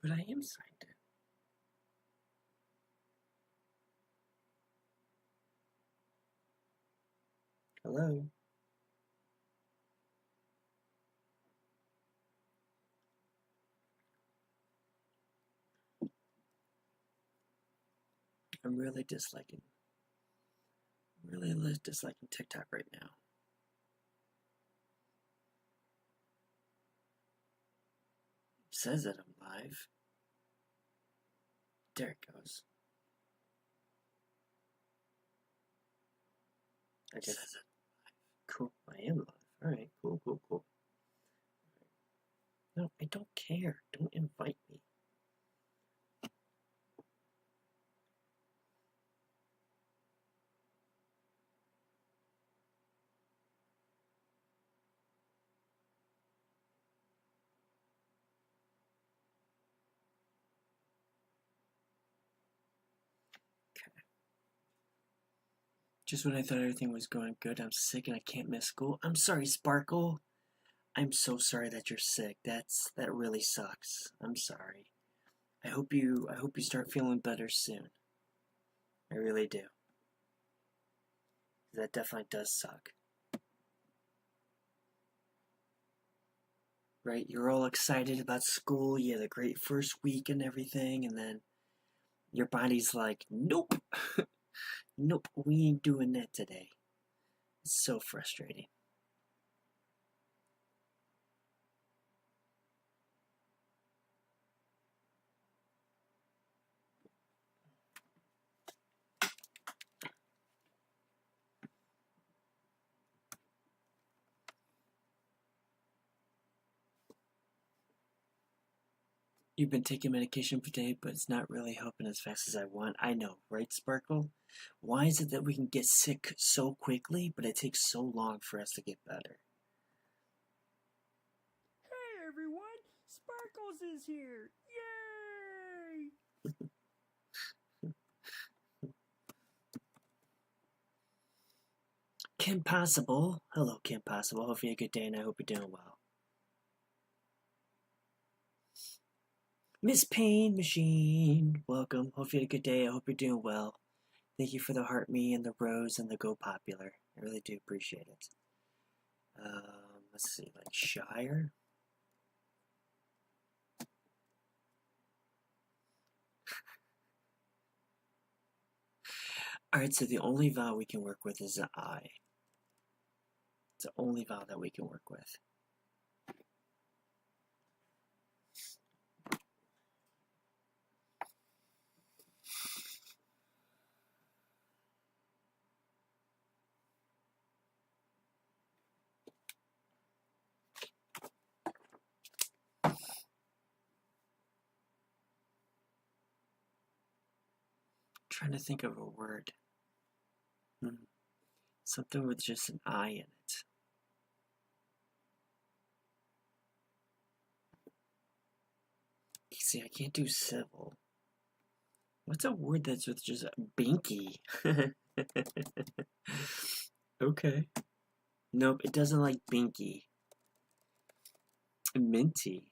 But I am signed in. Hello? I'm really disliking TikTok right now. It says that I'm live. There it goes. I guess it. Cool. I am live. Alright, cool. No, I don't care. Don't invite me. Just when I thought everything was going good, I'm sick and I can't miss school. I'm sorry, Sparkle. I'm so sorry that you're sick. That really sucks. I'm sorry. I hope you start feeling better soon. I really do. That definitely does suck. Right? You're all excited about school. You had a great first week and everything, and then your body's like, nope. Nope, we ain't doing that today. It's so frustrating. You've been taking medication for today, but it's not really helping as fast as I want. I know, right, Sparkle? Why is it that we can get sick so quickly, but it takes so long for us to get better? Hey everyone, Sparkles is here! Yay! Kim Possible. Hello, Kim Possible. Hope you had a good day, and I hope you're doing well. Miss Pain Machine, welcome. Hope you had a good day. I hope you're doing well. Thank you for the heart me and the rose and the go popular. I really do appreciate it. Let's see, like Shire. Alright, so the only vowel we can work with is an I. It's the only vowel that we can work with. Trying to think of a word. Something with just an I in it. See, I can't do civil. What's a word that's with just binky? Okay. Nope, it doesn't like binky. Minty.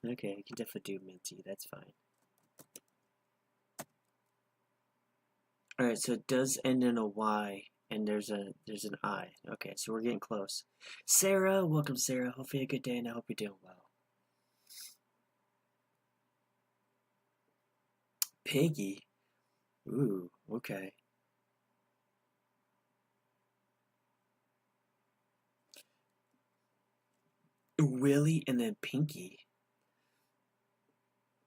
Okay, I can definitely do minty. That's fine. Alright, so it does end in a Y, and there's an I. Okay, so we're getting close. Sarah, welcome Sarah. Hopefully you had a good day, and I hope you're doing well. Piggy. Ooh, okay. Willie and then Pinky.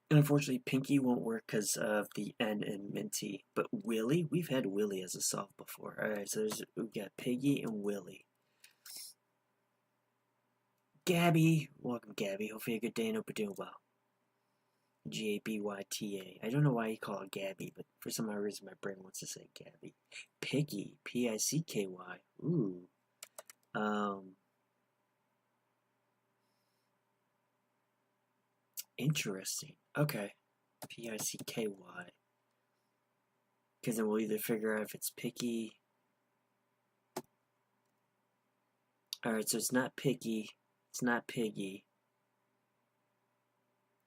And unfortunately, Pinky won't work because of the N in Minty. But Willie, we've had Willie as a solve before. Alright, so we got Piggy and Willie. Gabby, welcome Gabby. Hopefully you had a good day and hope you're doing well. G-A-B-Y-T-A. I don't know why you call it Gabby, but for some odd reason my brain wants to say Gabby. Piggy, P-I-C-K-Y. Ooh. Interesting. Okay. P-I-C-K-Y. Because then we'll either figure out if it's picky. Alright, so it's not picky. It's not piggy.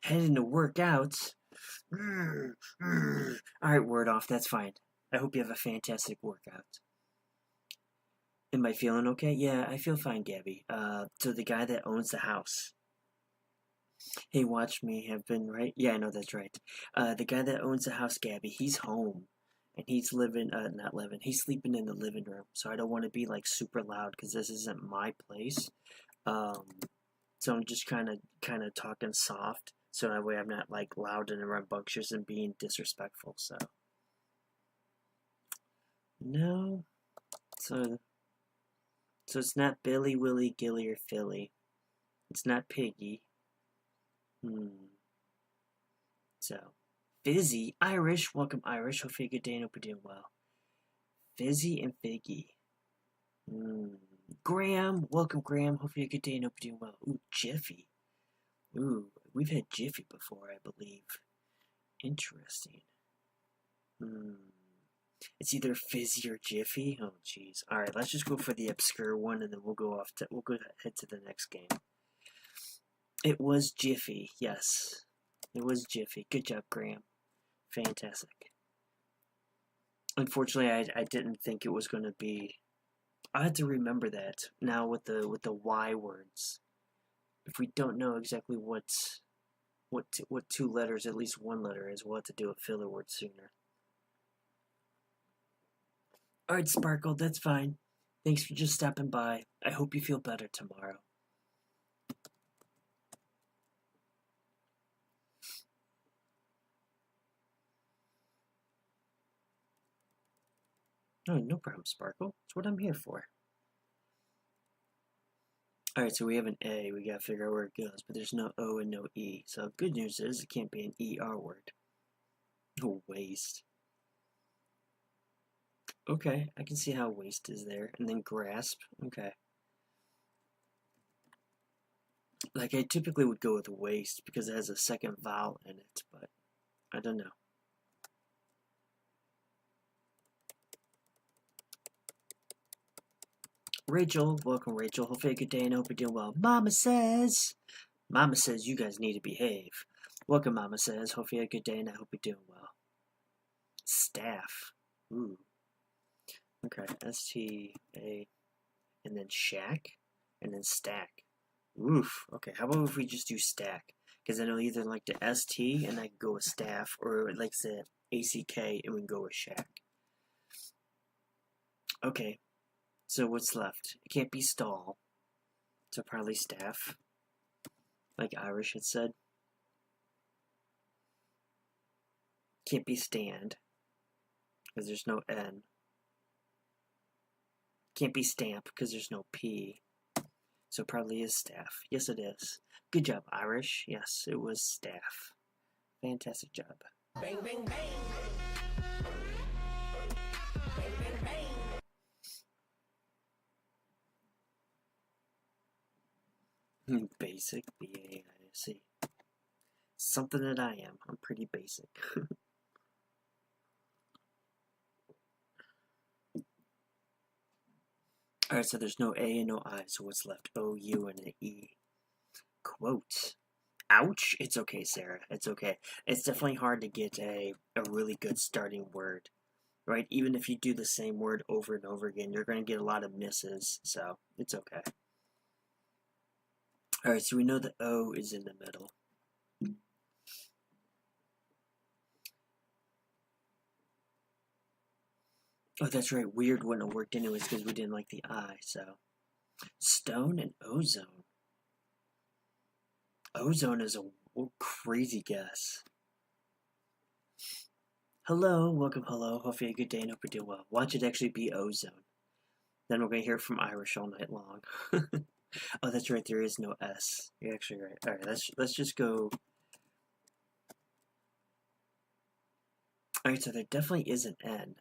Heading to work out. Alright, word off, that's fine. I hope you have a fantastic workout. Am I feeling okay? Yeah, I feel fine, Gabby. So the guy that owns the house. Hey, watch me have been right. Yeah, I know that's right. The guy that owns the house, Gabby, he's home. And he's living, not living, he's sleeping in the living room. So I don't want to be like super loud because this isn't my place. Um, so I'm just kind of talking soft. So that way I'm not like loud and rambunctious and being disrespectful. So, no. So it's not Billy, Willie, Gilly, or Philly. It's not Piggy. So, Fizzy, Irish, welcome Irish. Hope you had a good day and hope you're doing well. Fizzy and Figgy. Graham, welcome Graham. Hope you had a good day and hope you're doing well. Ooh, Jiffy. Ooh, we've had Jiffy before, I believe. Interesting. It's either Fizzy or Jiffy. Oh, jeez. All right, let's just go for the obscure one, and then we'll go ahead to the next game. It was Jiffy. Yes, it was Jiffy. Good job, Graham. Fantastic. Unfortunately, I didn't think it was going to be. I had to remember that now with the Y words. If we don't know exactly what two letters, at least one letter is, we'll have to do a filler word sooner. Alright, Sparkle, that's fine. Thanks for just stopping by. I hope you feel better tomorrow. Oh, no problem, Sparkle. That's what I'm here for. Alright, so we have an A. We gotta figure out where it goes, but there's no O and no E. So good news is it can't be an ER word. Oh, waste. Okay, I can see how waste is there. And then grasp. Okay. Like, I typically would go with waste because it has a second vowel in it, but I don't know. Rachel, welcome Rachel. Hope you had a good day and I hope you're doing well. Mama says you guys need to behave. Welcome Mama says. Hope you had a good day and I hope you're doing well. Staff. Ooh. Okay. S-T-A. And then shack. And then stack. Oof. Okay. How about if we just do stack? Because I know either like the S-T and I can go with staff, or like the A-C-K and we can go with shack. Okay. So what's left? It can't be stall. So probably staff. Like Irish had said. Can't be stand. Because there's no N. Can't be stamp because there's no P. So probably is staff. Yes, it is. Good job, Irish. Yes, it was staff. Fantastic job. Bang, bang, bang. Bang, bang, bang. Basic, B-A-I-C. Something that I am. I'm pretty basic. Alright, so there's no A and no I, so what's left? O, U, and an E. Quote. Ouch! It's okay, Sarah. It's okay. It's definitely hard to get a really good starting word. Right? Even if you do the same word over and over again, you're going to get a lot of misses, so it's okay. Alright, so we know the O is in the middle. Oh, that's right. Weird wouldn't have worked anyways because we didn't like the I, so. Stone and ozone. Ozone is a crazy guess. Hello, welcome, hello. Hope you had a good day and hope you're doing well. Watch it actually be ozone. Then we're going to hear from Irish all night long. Oh, that's right. There is no S. You're actually right. All right, let's just go. All right, so there definitely is an N.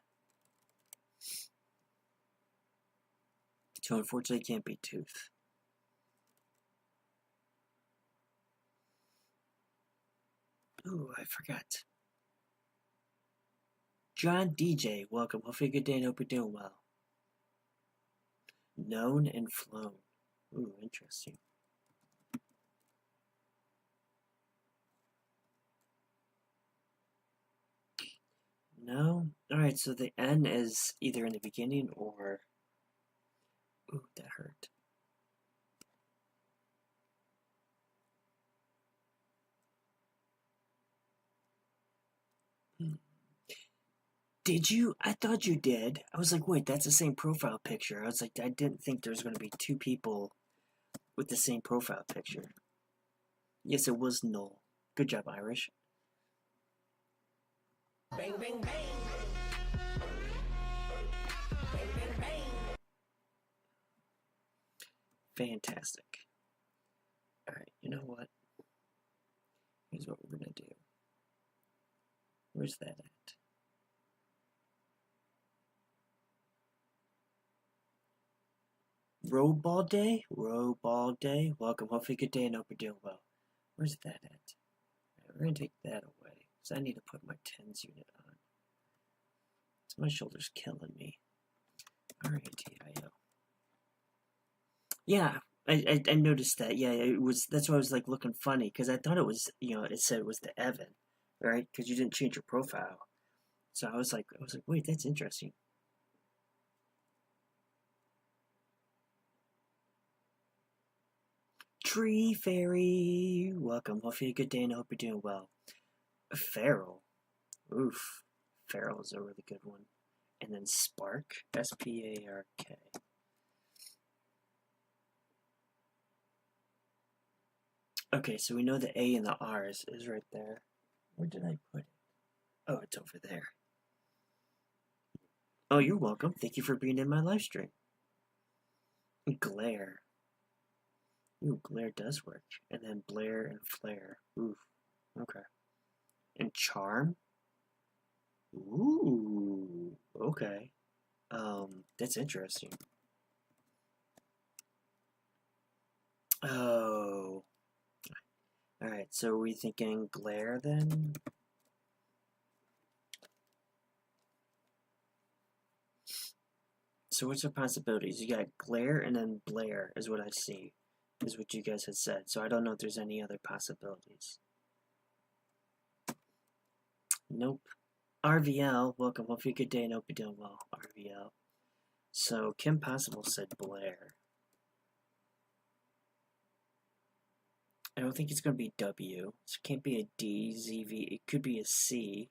So unfortunately, it can't be tooth. Ooh, I forgot. John DJ, welcome. Hope you had a good day and hope you're doing well. Known and flown. Ooh, interesting. No? Alright, so the N is either in the beginning or... Ooh, that hurt. Did you? I thought you did. I was like, wait, that's the same profile picture. I was like, I didn't think there was going to be two people with the same profile picture. Yes, it was Noel. Good job, Irish. Bang, bang, bang. Fantastic. Alright, you know what? Here's what we're going to do. Where's that at? Road ball day? Road ball day. Welcome. Hopefully, good day and hope you're doing well. Where's that at? We're going to take that away. Because I need to put my tens unit on. So my shoulder's killing me. R-A-T-I-O. Yeah, I noticed that. Yeah, it was. That's why I was like looking funny because I thought it was. It said it was the Evan, right? Because you didn't change your profile. So I was like, wait, that's interesting. Tree fairy, welcome. Hopefully, a good day and I hope you're doing well. Feral, oof, feral is a really good one. And then Spark, S-P-A-R-K. Okay, so we know the A and the R is right there. Where did I put it? Oh, it's over there. Oh, you're welcome. Thank you for being in my live stream. Glare. Ooh, glare does work. And then Blair and Flare. Oof. Okay. And charm? Ooh. Okay. That's interesting. Oh. Alright, so are we thinking glare then? So what's the possibilities? You got glare and then Blair is what I see. Is what you guys had said. So I don't know if there's any other possibilities. Nope. RVL, welcome. Hopefully a good day and hope you're doing well. RVL. So Kim Possible said Blair. I don't think it's going to be W. So it can't be a D, Z, V. It could be a C.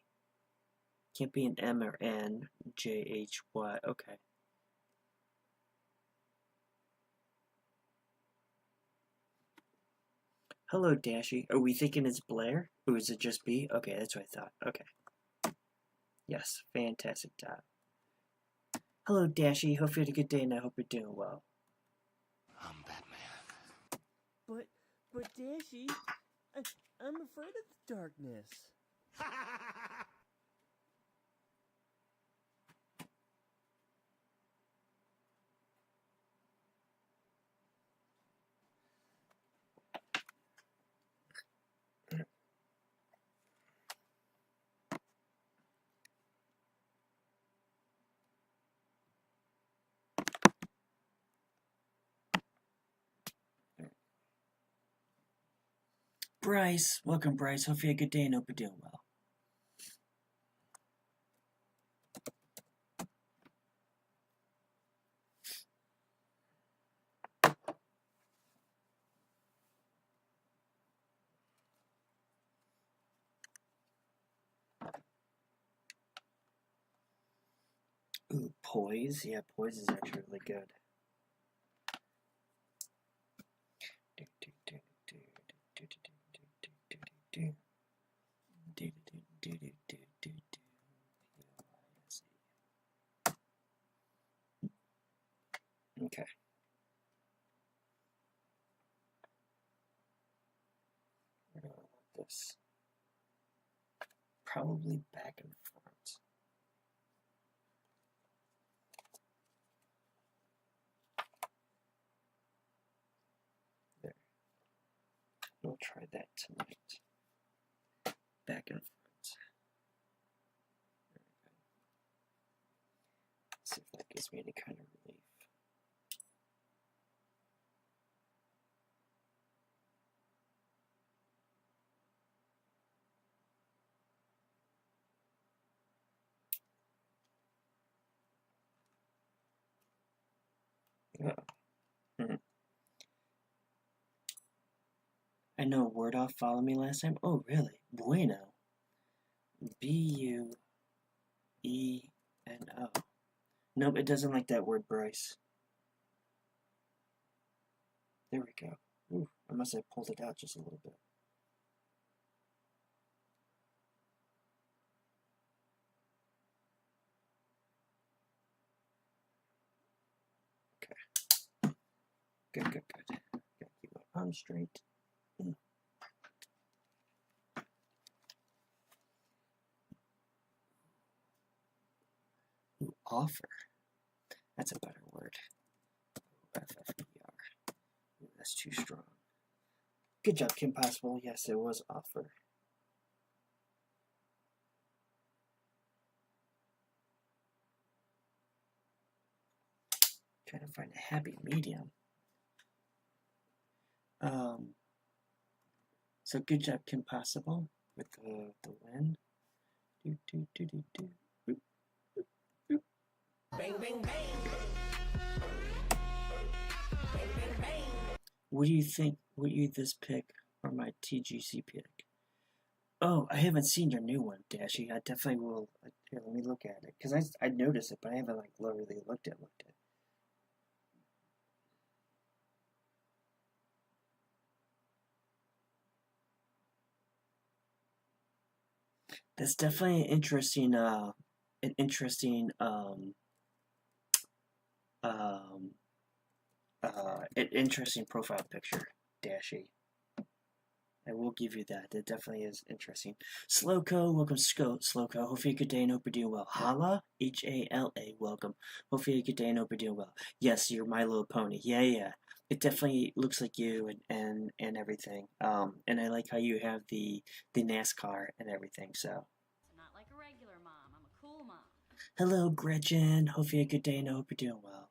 Can't be an M or N. J, H, Y. Okay. Hello, Dashy. Are we thinking it's Blair? Or is it just B? Okay, that's what I thought. Okay. Yes, fantastic job. Hello, Dashy. Hope you had a good day and I hope you're doing well. I'm Batman. But Dashy, I'm afraid of the darkness. Bryce, welcome, Bryce. Hope you had a good day and hope you're doing well. Ooh, poise. Yeah, poise is actually really good. Okay. Where do I want this? Probably back and front. There. We'll try that tonight. Back and front. There we go. See if that gives me any kind of relief. Mhm. I know Wordle followed me last time. Oh, really? Bueno. B-U-E-N-O. Nope, it doesn't like that word, Bryce. There we go. Ooh, I must have pulled it out just a little bit. Okay. Good, good, good. Gotta keep my arms straight. Ooh, offer. That's a better word. F-F-E-R. Ooh, that's too strong. Good job, Kim Possible. Yes, it was offer. Trying to find a happy medium. So good job, Kim Possible, with the win. Do, do, do, do, do. Boop, boop, boop. Bang, bang, bang. What do you think? Would you this pick or my TGC pick? Oh, I haven't seen your new one, Dashy. I definitely will. Here, let me look at it, because I noticed it, but I haven't like literally looked at it. That's definitely an interesting um, an interesting profile picture, Dashy. I will give you that. It definitely is interesting. Slowco, welcome, Slowco. Hopefully, a good day and hope you're doing well. Hala, H-A-L-A, welcome. Hopefully, a good day and hope you're doing well. Yes, you're My Little Pony. Yeah. It definitely looks like you and everything. And I like how you have the NASCAR and everything. So. Not like a regular mom. I'm a cool mom. Hello, Gretchen. Hopefully, a good day and I hope you're doing well.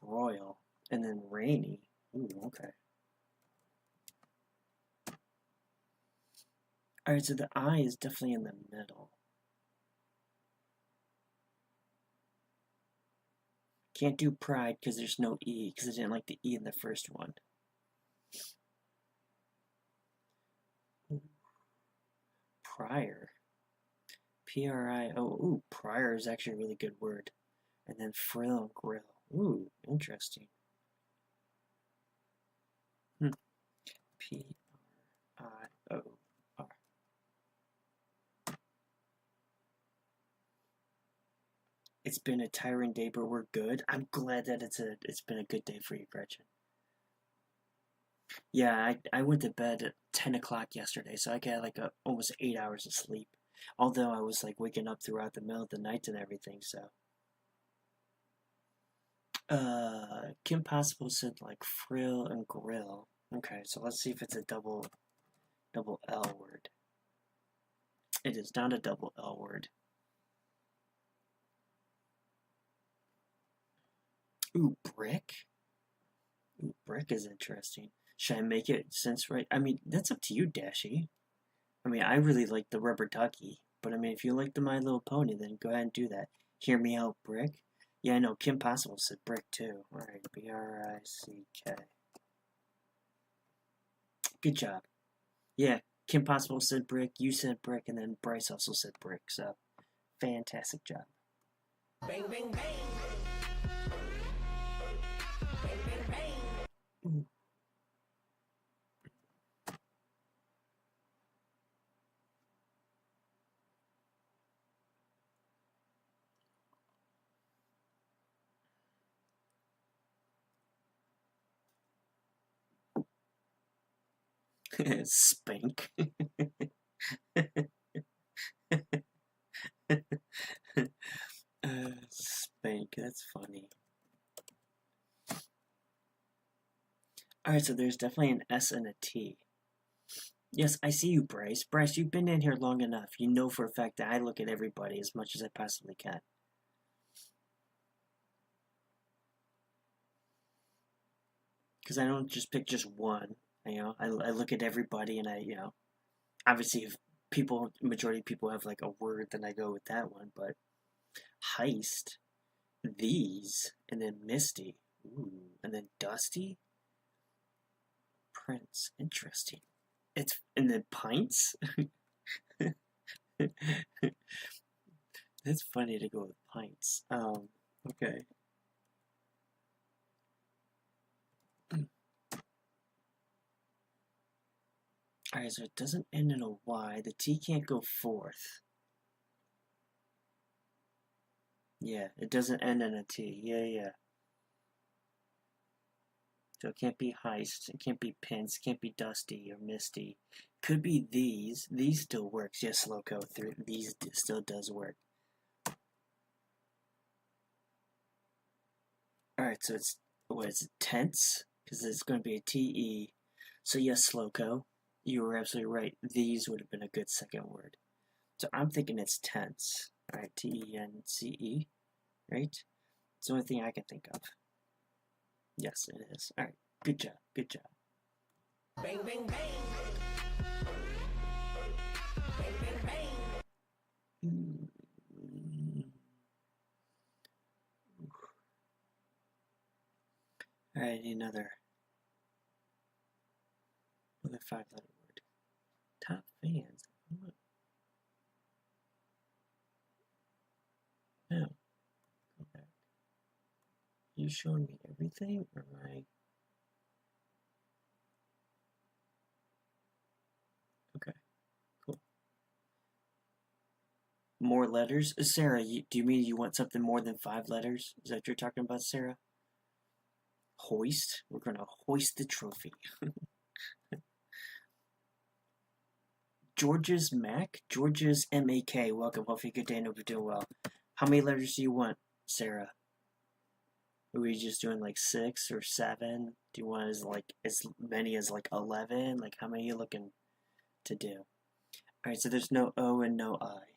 Broil, and then Rainy. Ooh, okay. Alright, so the I is definitely in the middle. Can't do pride because there's no E, because I didn't like the E in the first one. Prior. P-R-I-O. Ooh, prior is actually a really good word. And then frill and grill. Ooh, interesting. P-R-I-O-R. It's been a tiring day, but we're good. I'm glad that it's been a good day for you, Gretchen. Yeah, I went to bed at 10 o'clock yesterday, so I got like almost 8 hours of sleep. Although I was like waking up throughout the middle of the night and everything, so. Kim Possible said like frill and grill. Okay, so let's see if it's a double L word. It is not a double L word. Ooh, brick? Ooh, brick is interesting. Should I make it sense right? I mean, that's up to you, Dashy. I mean, I really like the rubber ducky, but I mean, if you like the My Little Pony, then go ahead and do that. Hear me out, brick? Yeah, I know, Kim Possible said brick too. Alright, B-R-I-C-K. Good job. Yeah, Kim Possible said brick, you said brick, and then Bryce also said brick, so fantastic job. Bang, bang, bang. Bang, bang, bang. Ooh. Spank. Spank, that's funny. Alright, so there's definitely an S and a T. Yes, I see you, Bryce. Bryce, you've been in here long enough. You know for a fact that I look at everybody as much as I possibly can. Because I don't just pick just one. You know, I look at everybody and obviously if majority of people have like a word, then I go with that one. But heist, these, and then Misty. Ooh, and then Dusty? Prince. Interesting. It's and then pints? It's funny to go with pints. Okay. Alright, so it doesn't end in a Y. The T can't go fourth. Yeah, it doesn't end in a T. Yeah. So it can't be heist, it can't be Pince, it can't be Dusty or Misty. Could be these. These still works. Yes, Loco, these still does work. Alright, so it's, what is it, tense? Because it's going to be a T-E. So yes, Loco, you were absolutely right. These would have been a good second word. So I'm thinking it's tense. Alright, T-E-N-C-E, right? It's the only thing I can think of. Yes, it is. Alright, good job, good job. Bang, bang, bang. Bang, bang, bang. Alright, another 5-letter word. Top fans. What? No. Go back. Are you showing me everything, or am I? Okay, cool. More letters? Sarah, do you mean you want something more than 5 letters? Is that what you're talking about, Sarah? Hoist? We're gonna hoist the trophy. George's Mac? George's M-A-K. Welcome. Hopefully good day and hope you're doing well. How many letters do you want, Sarah? Are we just doing like 6 or 7? Do you want as many as like 11? Like how many are you looking to do? Alright, so there's no O and no I.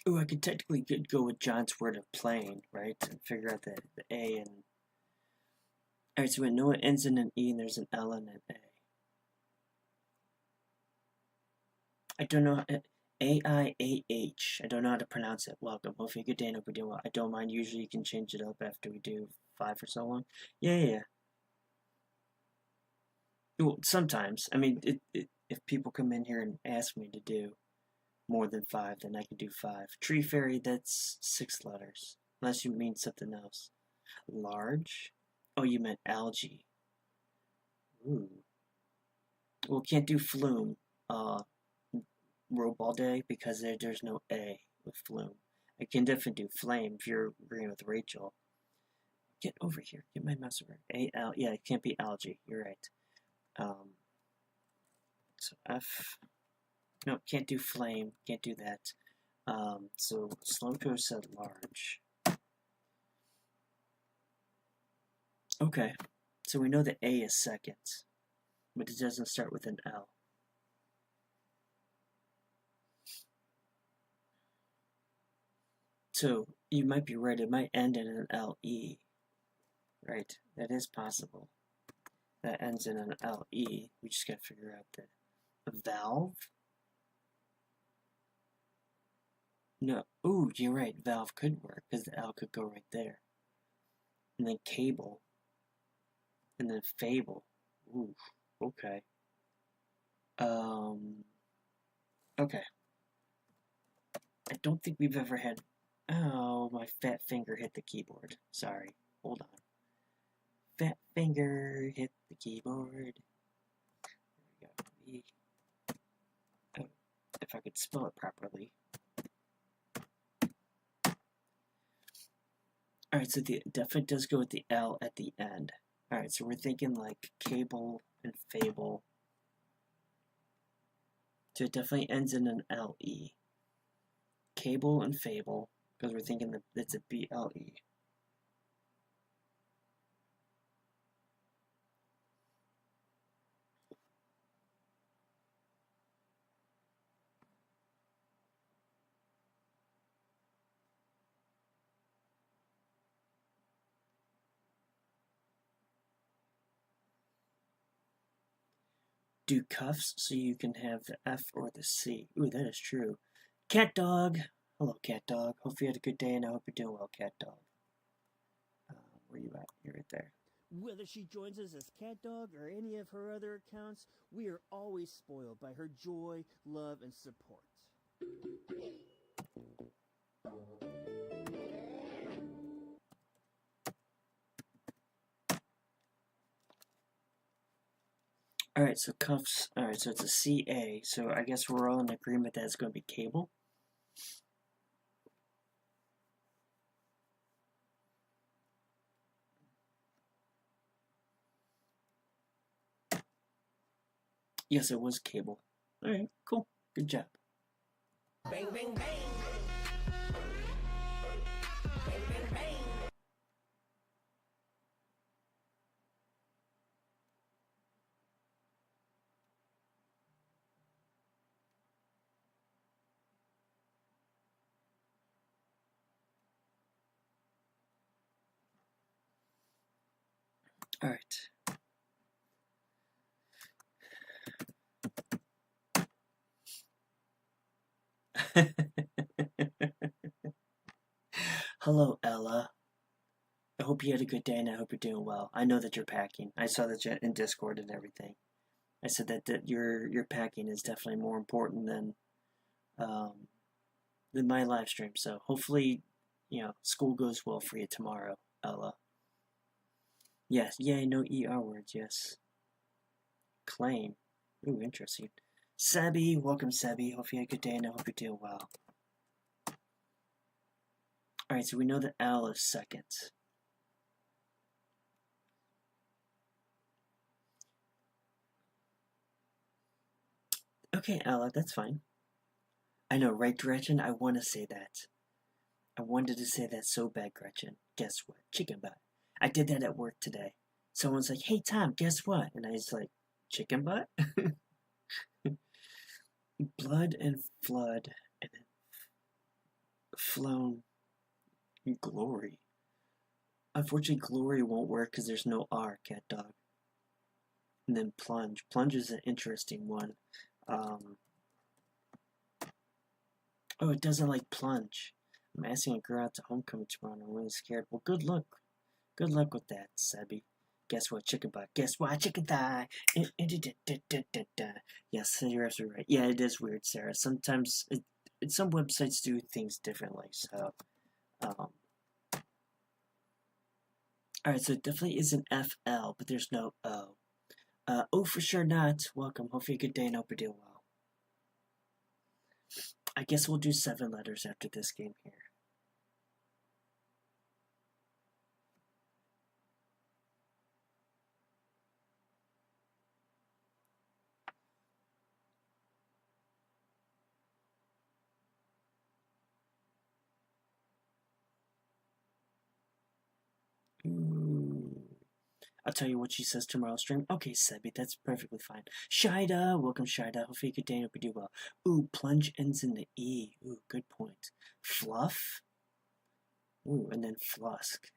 Ooh, I could technically go with John's word of plane, right? And figure out the A and... Alright, so we know it ends in an E and there's an L and an A. I don't know... A-I-A-H. I don't know how to pronounce it. Welcome. Hopefully good day and hope you're doing well. I don't mind. Usually you can change it up after we do 5 or so long. Yeah. Well, sometimes. I mean, if people come in here and ask me to do more than 5, then I can do 5. Tree fairy, that's 6 letters. Unless you mean something else. Large? Oh, you meant algae. Ooh. Well, can't do flume. Rope all day because there's no A with flume. I can definitely do flame if you're agreeing with Rachel. Get over here. Get my mouse over. A-L. Yeah, it can't be algae. You're right. So F. No, can't do flame. Can't do that. So Slowco said large. Okay. So we know that A is second, but it doesn't start with an L. So you might be right. It might end in an L-E. Right? That is possible. That ends in an L-E. We just gotta figure out the valve. No. Ooh, you're right. Valve could work because the L could go right there. And then cable. And then fable. Ooh. Okay. Okay. I don't think we've ever had... Oh, my fat finger hit the keyboard. Sorry. Hold on. Fat finger hit the keyboard. There we go. Oh, if I could spell it properly. Alright, so the definitely does go with the L at the end. Alright, so we're thinking like cable and fable. So it definitely ends in an L-E. Cable and fable, because we're thinking that it's a B-L-E. Do cuffs so you can have the F or the C. Ooh, that is true. Cat dog! Hello, cat dog. Hope you had a good day, and I hope you're doing well, cat dog. Where you at? You're right there. Whether she joins us as Cat Dog or any of her other accounts, we are always spoiled by her joy, love, and support. Alright, so cuffs. Alright, so it's a CA. So I guess we're all in agreement that it's going to be cable. Yes, it was cable. Alright, cool. Good job. Bang, bang, bang. Bang, bang, bang. Alright. Hello, Ella. I hope you had a good day and I hope you're doing well. I know that you're packing. I saw that you're in Discord and everything. I said that your packing is definitely more important than my live stream. So hopefully, school goes well for you tomorrow, Ella. Yes, yay, no ER words, yes. Claim. Ooh, interesting. Sebby, welcome Sebby. Hope you had a good day and I hope you're doing well. Alright, so we know that L is second. Okay, Ella, that's fine. I know, right, Gretchen? I want to say that. I wanted to say that so bad, Gretchen. Guess what? Chicken butt. I did that at work today. Someone's like, hey, Tom, guess what? And I was like, chicken butt? Blood and flood and then flown glory. Unfortunately, glory won't work because there's no R, cat dog. And then plunge. Plunge is an interesting one. Oh, it doesn't like plunge. I'm asking a girl out to homecoming tomorrow and I'm really scared. Well, good luck. Good luck with that, Sebby. Guess what? Chicken butt. Guess what? Chicken thigh. Yes, you're absolutely right. Yeah, it is weird, Sarah. Sometimes, some websites do things differently, so, Alright, so it definitely is an FL, but there's no O. Oh, for sure not. Welcome. Hopefully a good day and hope you're doing well. I guess we'll do 7 letters after this game here. Ooh. I'll tell you what she says tomorrow's stream. Okay, Sebby, that's perfectly fine. Shida, welcome Shida. Hopefully you good day and hope you do well. Ooh, plunge ends in the E. Ooh, good point. Fluff? Ooh, and then flusk.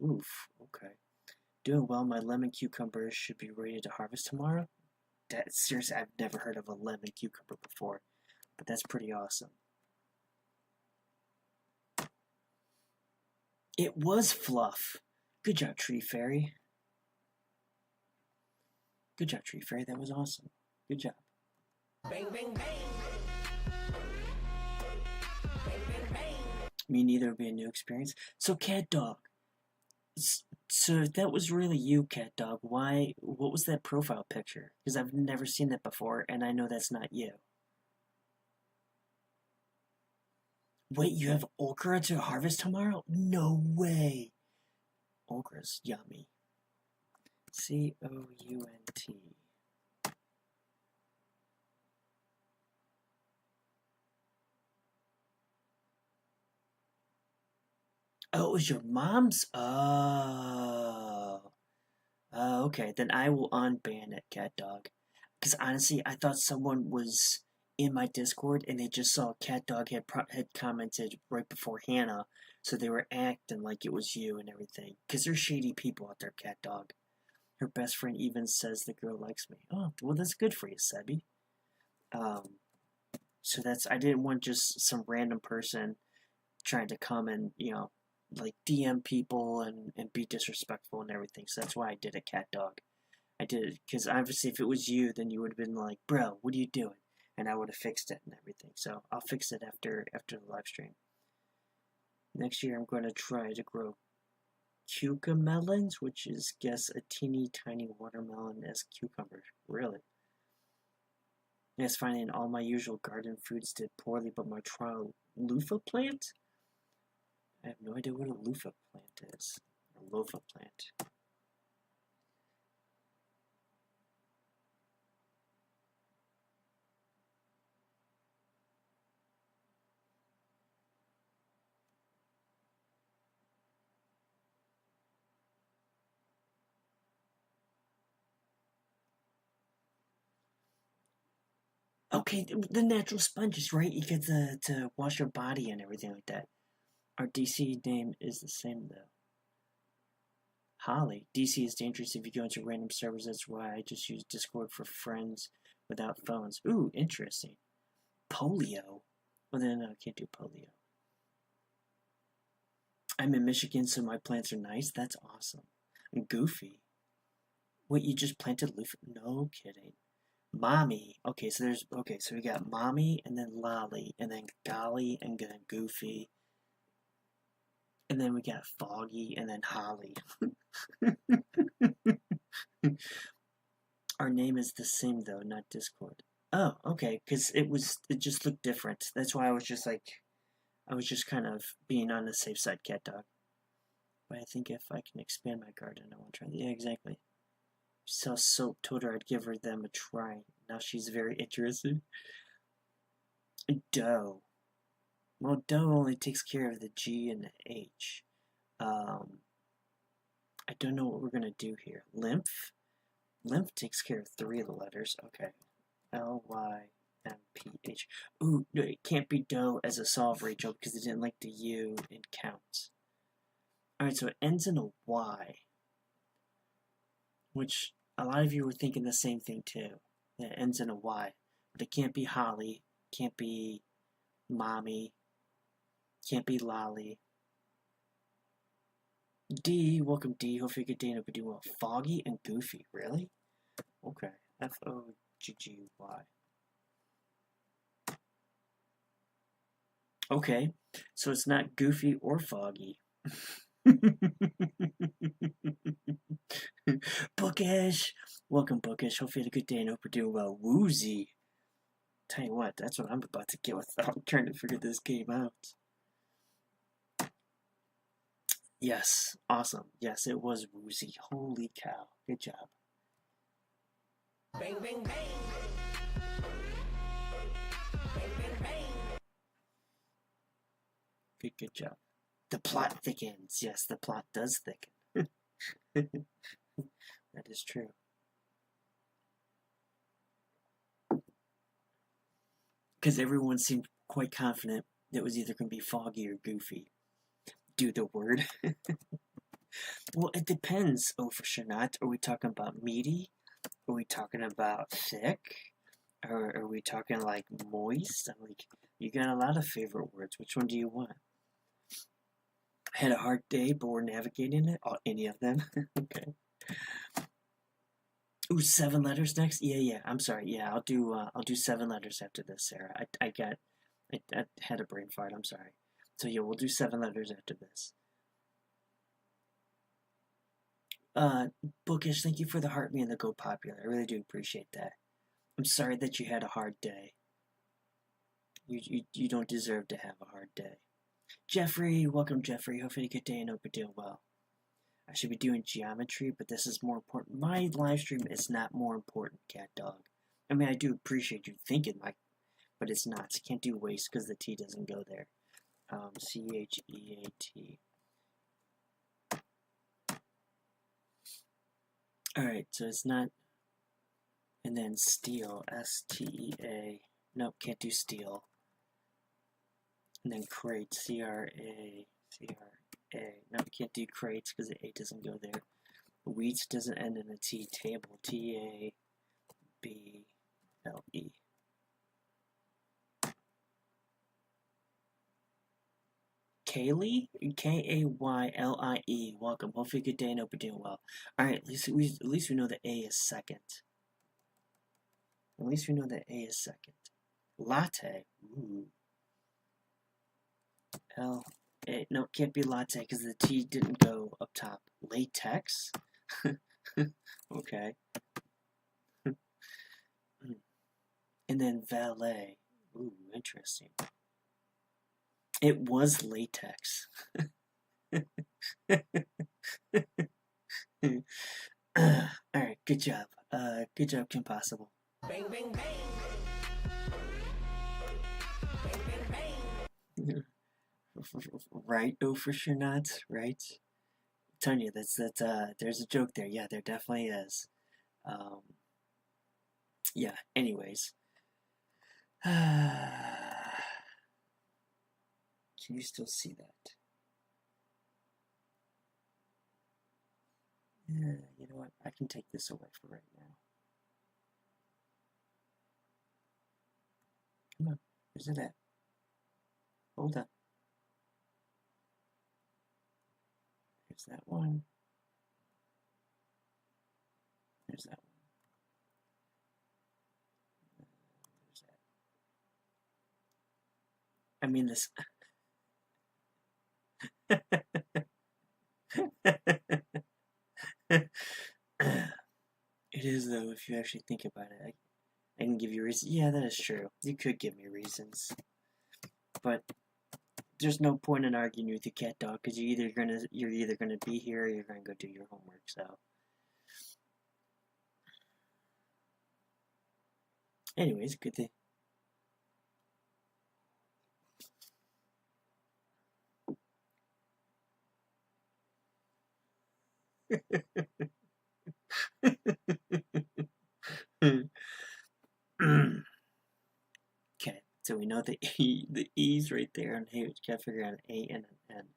Oof, okay. Doing well, my lemon cucumbers should be ready to harvest tomorrow. Seriously, I've never heard of a lemon cucumber before, but that's pretty awesome. It was fluff. Good job, Tree Fairy. Good job, Tree Fairy. That was awesome. Good job. Bang, bang, bang. Bang, bang, bang. Me neither would be a new experience. So, Cat Dog. So, if that was really you, Cat Dog, what was that profile picture? Because I've never seen that before, and I know that's not you. Wait, you have okra to harvest tomorrow? No way. Okra's yummy. C-O-U-N-T. Oh, it was your mom's? Oh. Oh, okay. Then I will unban it, Cat Dog. Because honestly, I thought someone was in my Discord and they just saw Cat Dog had commented right before Hannah, so they were acting like it was you and everything. Because they're shady people out there, Cat Dog. Her best friend even says the girl likes me. Oh, well, that's good for you, Sebby. So I didn't want just some random person trying to come and, like DM people and be disrespectful and everything. So that's why I did a cat dog. I did it because obviously if it was you, then you would have been like, bro, what are you doing? And I would have fixed it and everything. So I'll fix it after the live stream. Next year I'm going to try to grow cucamelons, which is, guess, a teeny tiny watermelon as cucumber. Really? Yes, finding all my usual garden foods did poorly, but my trial loofah plant? I have no idea what a loofah plant is. A loofah plant. Okay, the natural sponges, right? You get to wash your body and everything like that. Our DC name is the same though. Holly. DC is dangerous if you go into random servers. That's why I just use Discord for friends without phones. Ooh, interesting. Polio. Well, then I can't do polio. I'm in Michigan, so my plants are nice. That's awesome. Goofy. Wait, you just planted loofah? No kidding. Mommy. Okay, so we got Mommy and then Lolly and then Golly and then Goofy. And then we got Foggy and then Holly. Our name is the same though, not Discord. Oh, okay, because it just looked different. That's why I was just kind of being on the safe side, cat dog. But I think if I can expand my garden, I won't try. Yeah, exactly. Sell soap. Told her I'd give them a try. Now she's very interested. Dough. Well, dough only takes care of the G and the H. I don't know what we're gonna do here. Lymph. Lymph takes care of 3 of the letters. Okay. Lymph. Ooh, no, it can't be dough as a solve, Rachel, because it didn't like the U in counts. Alright, so it ends in a Y. Which a lot of you were thinking the same thing too. It ends in a Y. But it can't be Holly, can't be Mommy, can't be Lolly. D, welcome D. Hopefully you get day and do well. Foggy and Goofy, really? Okay. Foggy. Okay, so it's not Goofy or Foggy. Bookish! Welcome, Bookish. Hopefully you had a good day and hope you're doing well. Woozy! Tell you what, that's what I'm about to get without trying to figure this game out. Yes, awesome. Yes, it was Woozy. Holy cow. Good job. Bang, bang, bang. Bang, bang, bang. Good job. The plot thickens. Yes, the plot does thicken. That is true. Because everyone seemed quite confident that it was either going to be Foggy or Goofy. Do the word. Well, it depends. Oh, for sure not. Are we talking about meaty? Are we talking about thick? Or are we talking like moist? I'm like, you got a lot of favorite words. Which one do you want? Had a hard day, but we're navigating it. Oh, any of them? Okay. Ooh, 7 letters next. Yeah. I'm sorry. Yeah, I'll do 7 letters after this, Sarah. I had a brain fart. I'm sorry. So yeah, we'll do 7 letters after this. Bookish, thank you for the heart me and the go popular. I really do appreciate that. I'm sorry that you had a hard day. You don't deserve to have a hard day. Jeffrey, welcome Jeffrey. Hopefully you get day and hope you're doing well. I should be doing geometry, but this is more important. My live stream is not more important, cat dog. I mean, I do appreciate you thinking but it's not. Can't do waste because the T doesn't go there. CHEAT. Alright, so it's not. And then steel, STEA. Nope, can't do steel. And then crate, CRA. Nope, can't do crates because the A doesn't go there. Wheat doesn't end in a T. Table, TABLE. Kaylee? Kaylie. Welcome. Hopefully, good day and hope you're doing well. All right. At least we know that A is second. At least we know that A is second. Latte. Ooh. L-A. No, can't be latte because the T didn't go up top. Latex? Okay. And then valet. Ooh, interesting. It was latex. Alright, good job. Good job, Kim Possible. Bang, bang, bang. Bang, bang, bang. Right? Oh, for sure not. Right? I'm telling you, there's a joke there. Yeah, there definitely is. Yeah, anyways. Can you still see that? Yeah, you know what? I can take this away for right now. Come on, where's it at? Hold up. There's that one. There's that one. There's that. I mean this. It is though, if you actually think about it. I can give you reasons. Yeah, that is true. You could give me reasons, but there's no point in arguing with your cat dog because you're either gonna be here or you're gonna go do your homework. So, anyways, good thing. Okay, so we know the E's right there, and hey, we gotta figure out an A and an N.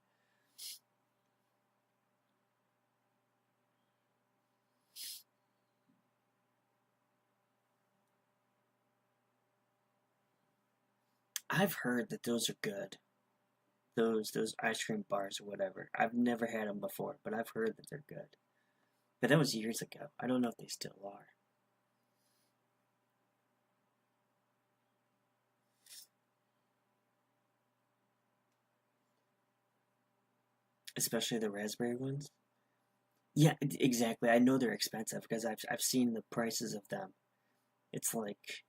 I've heard that those are good. Those ice cream bars or whatever. I've never had them before, but I've heard that they're good. But that was years ago. I don't know if they still are. Especially the raspberry ones. Yeah, exactly. I know they're expensive because I've seen the prices of them. It's like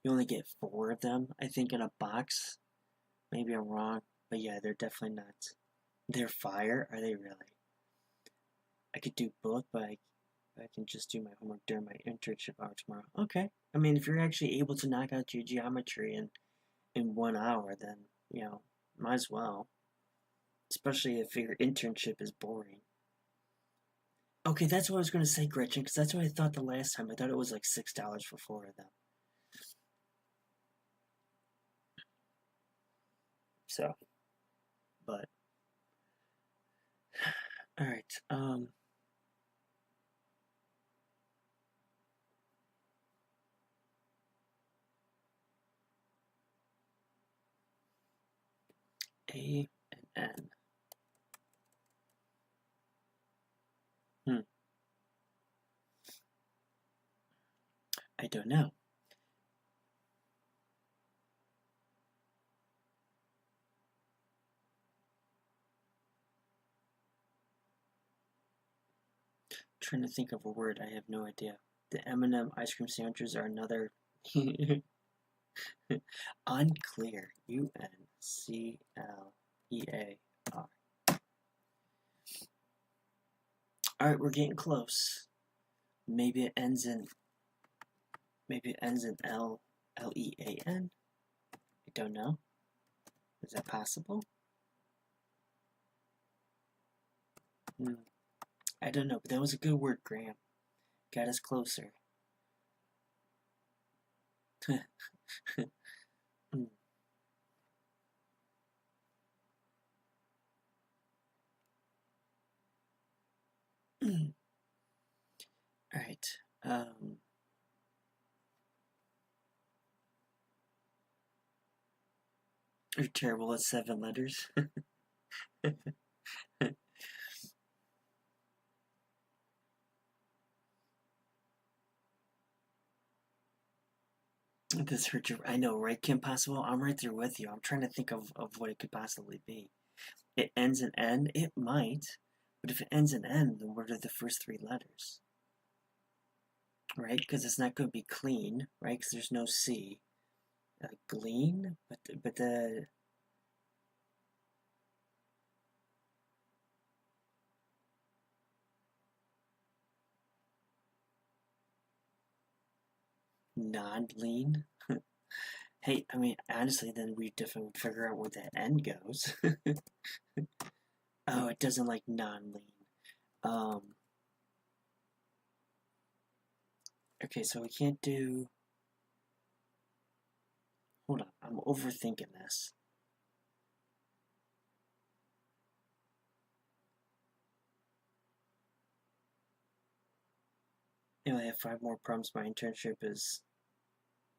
you only get 4 of them, I think, in a box. Maybe I'm wrong, but yeah, they're definitely not. They're fire? Are they really? I could do both, but I can just do my homework during my internship hour tomorrow. Okay. I mean, if you're actually able to knock out your geometry in 1 hour, then, might as well. Especially if your internship is boring. Okay, that's what I was going to say, Gretchen, because that's what I thought the last time. I thought it was like $6 for 4 of them. So, but, alright, A and N. I don't know. Trying to think of a word, I have no idea. The M&M ice cream sandwiches are another unclear. Unclear. Alright, we're getting close. Maybe it ends in Lean. I don't know. Is that possible? I don't know, but that was a good word, Graham. Got us closer. Alright. You're terrible at 7 letters. This hurt your. I know, right, Kim Possible? I'm right there with you. I'm trying to think of what it could possibly be. It ends in N? It might. But if it ends in N, then what are the first three letters? Right? Because it's not going to be clean, right? Because there's no C. Glean? But the. Non-lean? Hey, I mean, honestly, then we definitely would figure out where that N goes. Oh, it doesn't like non-lean. Okay, so we can't do. Hold on, I'm overthinking this. You know, I have 5 more problems. My internship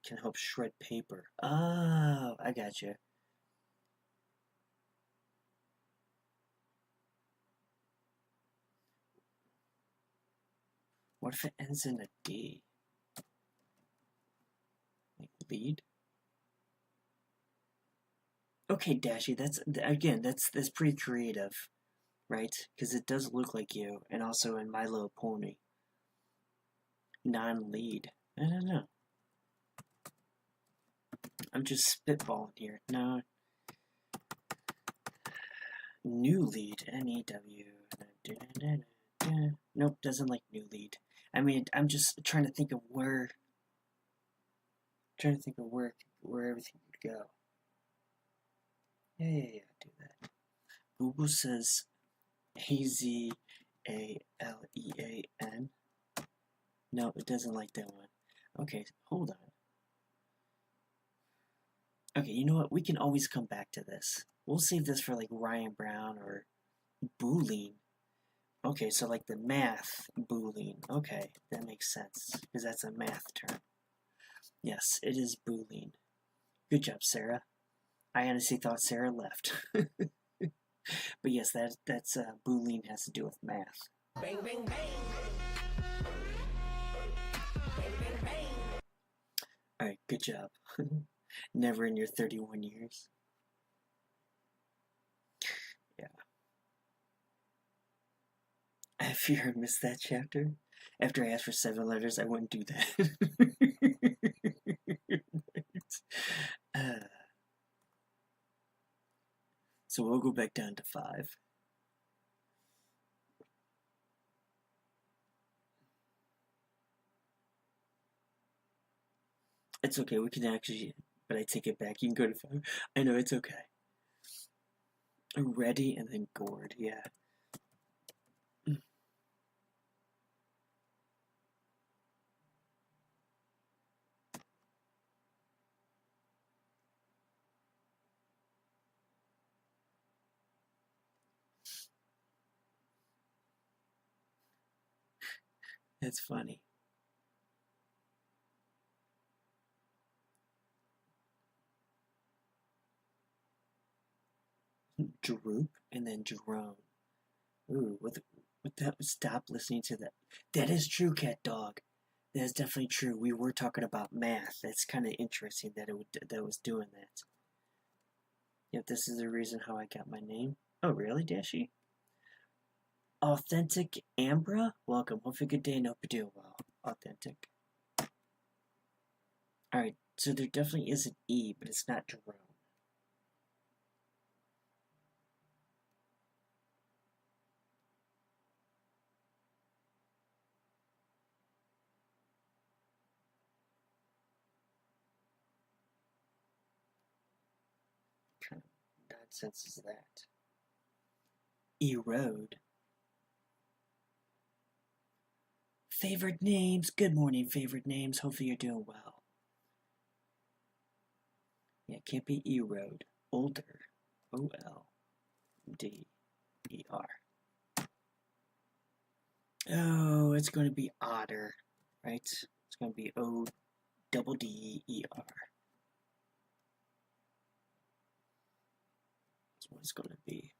can help shred paper. Oh, I got you. What if it ends in a D? Like lead? Okay, Dashy, that's pretty creative, right? Because it does look like you, and also in My Little Pony. Non-lead. I don't know. I'm just spitballing here. No. New lead. N-E-W. Nope, doesn't like new lead. I mean, I'm just trying to think of where everything could go. Yeah, do that. Google says Azalean. No, it doesn't like that one. Okay, hold on. Okay, you know what? We can always come back to this. We'll save this for like Ryan Brown or Boolean. Okay, so like the math Boolean. Okay, that makes sense because that's a math term. Yes, it is Boolean. Good job, Sarah. I honestly thought Sarah left. But yes, that's Boolean has to do with math. Bang, bang, bang. Bang, bang, bang. Alright, good job. Never in your 31 years. Yeah. I fear I missed that chapter. After I asked for 7 letters, I wouldn't do that. So we'll go back down to 5. It's okay, we can actually, but I take it back. You can go to 5. I know, it's okay. Ready and then gourd, yeah. That's funny. Droop and then Jerome. Ooh, what that? Stop listening to that. That is true, cat dog. That is definitely true. We were talking about math. That's kind of interesting that that was doing that. Yep, this is the reason how I got my name. Oh, really, Dashi? Authentic Ambra? Welcome. Hope you have a good day and hope you do well. Authentic. Alright, so there definitely is an E, but it's not Jerome. What kind of nonsense is that? Erode. Favorite names. Good morning, favorite names. Hopefully you're doing well. Yeah, it can't be erode. Older. O-L-D-E-R. Oh, it's going to be otter, right? It's going to be O-double-D-E-R. That's what it's going to be.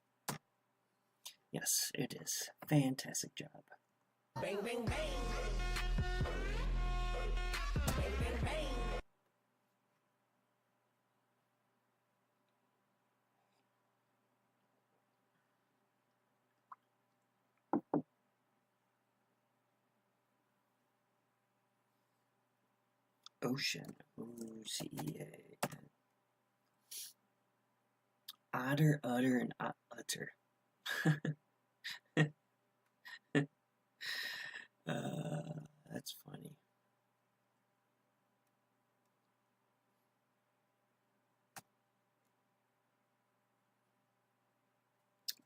Yes, it is. Fantastic job. Bang, bang, bang. Bang, bang, bang. Ocean. O-C-E-A. Otter, utter, and utter. That's funny.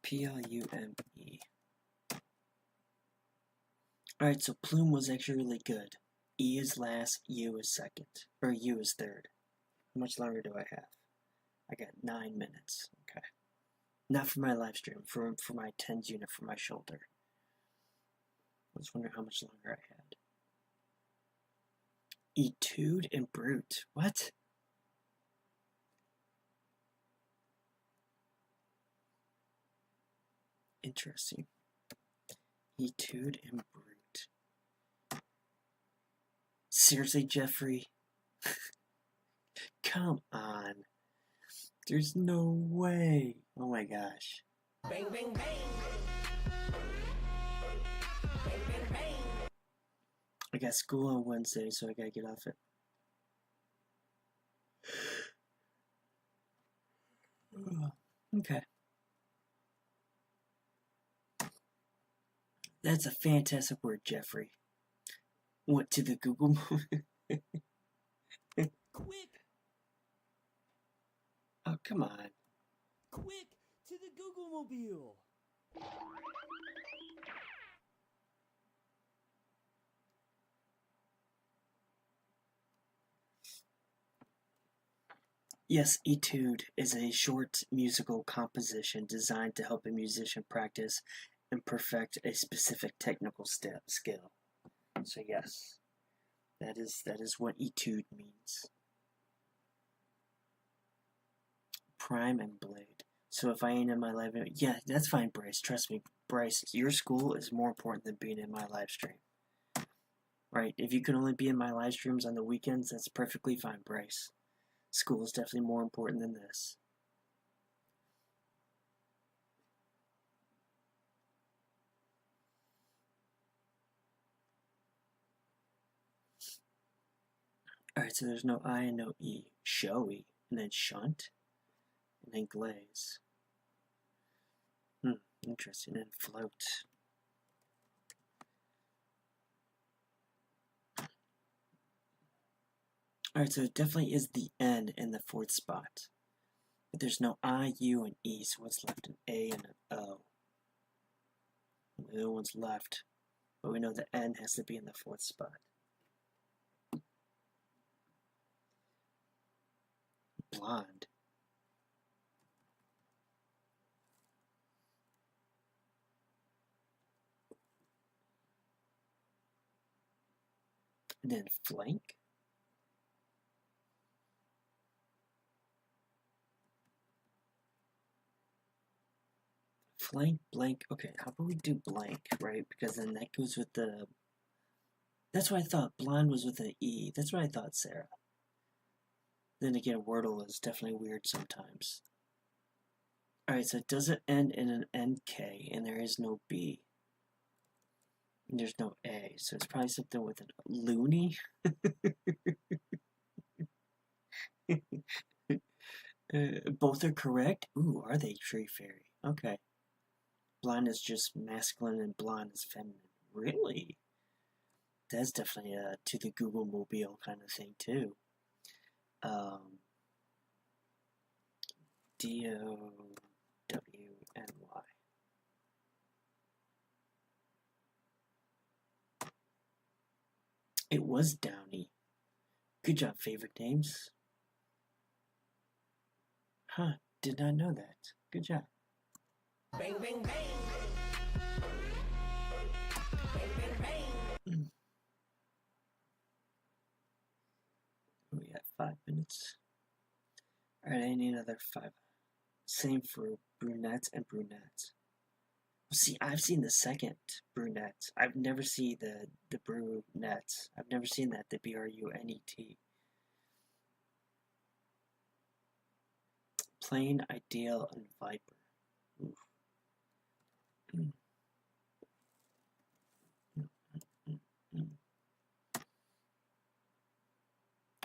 Plume. Alright, so plume was actually really good. E is last, U is second. Or U is third. How much longer do I have? I got 9 minutes. Okay. Not for my live stream, for my TENS unit for my shoulder. I was wondering how much longer I had. Etude and brute. What? Interesting. Etude and brute. Seriously, Jeffrey? Come on. There's no way. Oh my gosh. Bang, bang, bang. Bang, bang, bang. I got school on Wednesday, so I gotta get off it. Okay. That's a fantastic word, Jeffrey. Went to the Google Quick! Oh, come on. Quick! To the Google Mobile! Yes, etude is a short musical composition designed to help a musician practice and perfect a specific technical skill. So yes, that is what etude means. Prime and blade. So if I ain't in my live, yeah, that's fine, Bryce. Trust me, Bryce. Your school is more important than being in my live stream. Right? If you can only be in my live streams on the weekends, that's perfectly fine, Bryce. School is definitely more important than this. Alright, so there's no I and no E. Showy, and then shunt, and then glaze. Interesting, and float. Alright, so it definitely is the N in the fourth spot. But there's no I, U, and E, so what's left? An A and an O. The other one's left, but we know the N has to be in the fourth spot. Blonde. And then flank. Flank, blank. Okay, how about we do blank, right? Because then that goes with the... That's what I thought. Blonde was with an E. That's what I thought, Sarah. Then again, Wordle is definitely weird sometimes. Alright, so it doesn't end in an NK, and there is no B. And there's no A, so it's probably something with a loony. Both are correct? Ooh, are they, Tree Fairy? Okay. Blonde is just masculine and blonde is feminine. Really? That's definitely a to the Google Mobile kind of thing, too. D-O-W-N-Y. It was Downey. Good job, favorite names. Huh, did not know that. Good job. Bang, bang, bang. Bang, bang, bang. We got 5 minutes. Alright, I need another 5. Same for brunettes and brunettes. See, I've seen the second brunette. I've never seen the brunette. I've never seen that, the BRUNET. Plain, Ideal, and Viper. Oof.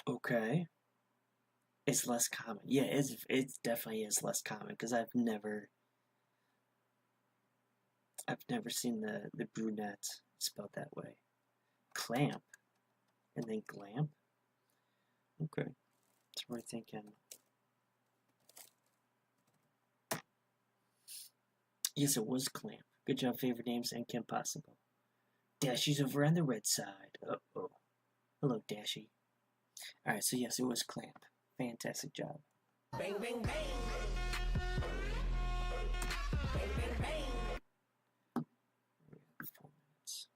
Okay. It's less common. Yeah, it definitely is less common because I've never seen the brunette spelled that way. Clamp and then glamp. Okay. So we're thinking. Yes, it was Clamp. Good job, favorite names and Kim Possible. Dashy's over on the red side. Uh-oh. Hello, Dashy. Alright, so yes, it was Clamp. Fantastic job. Bang, bang, bang. Bang, bang, bang. 4 minutes.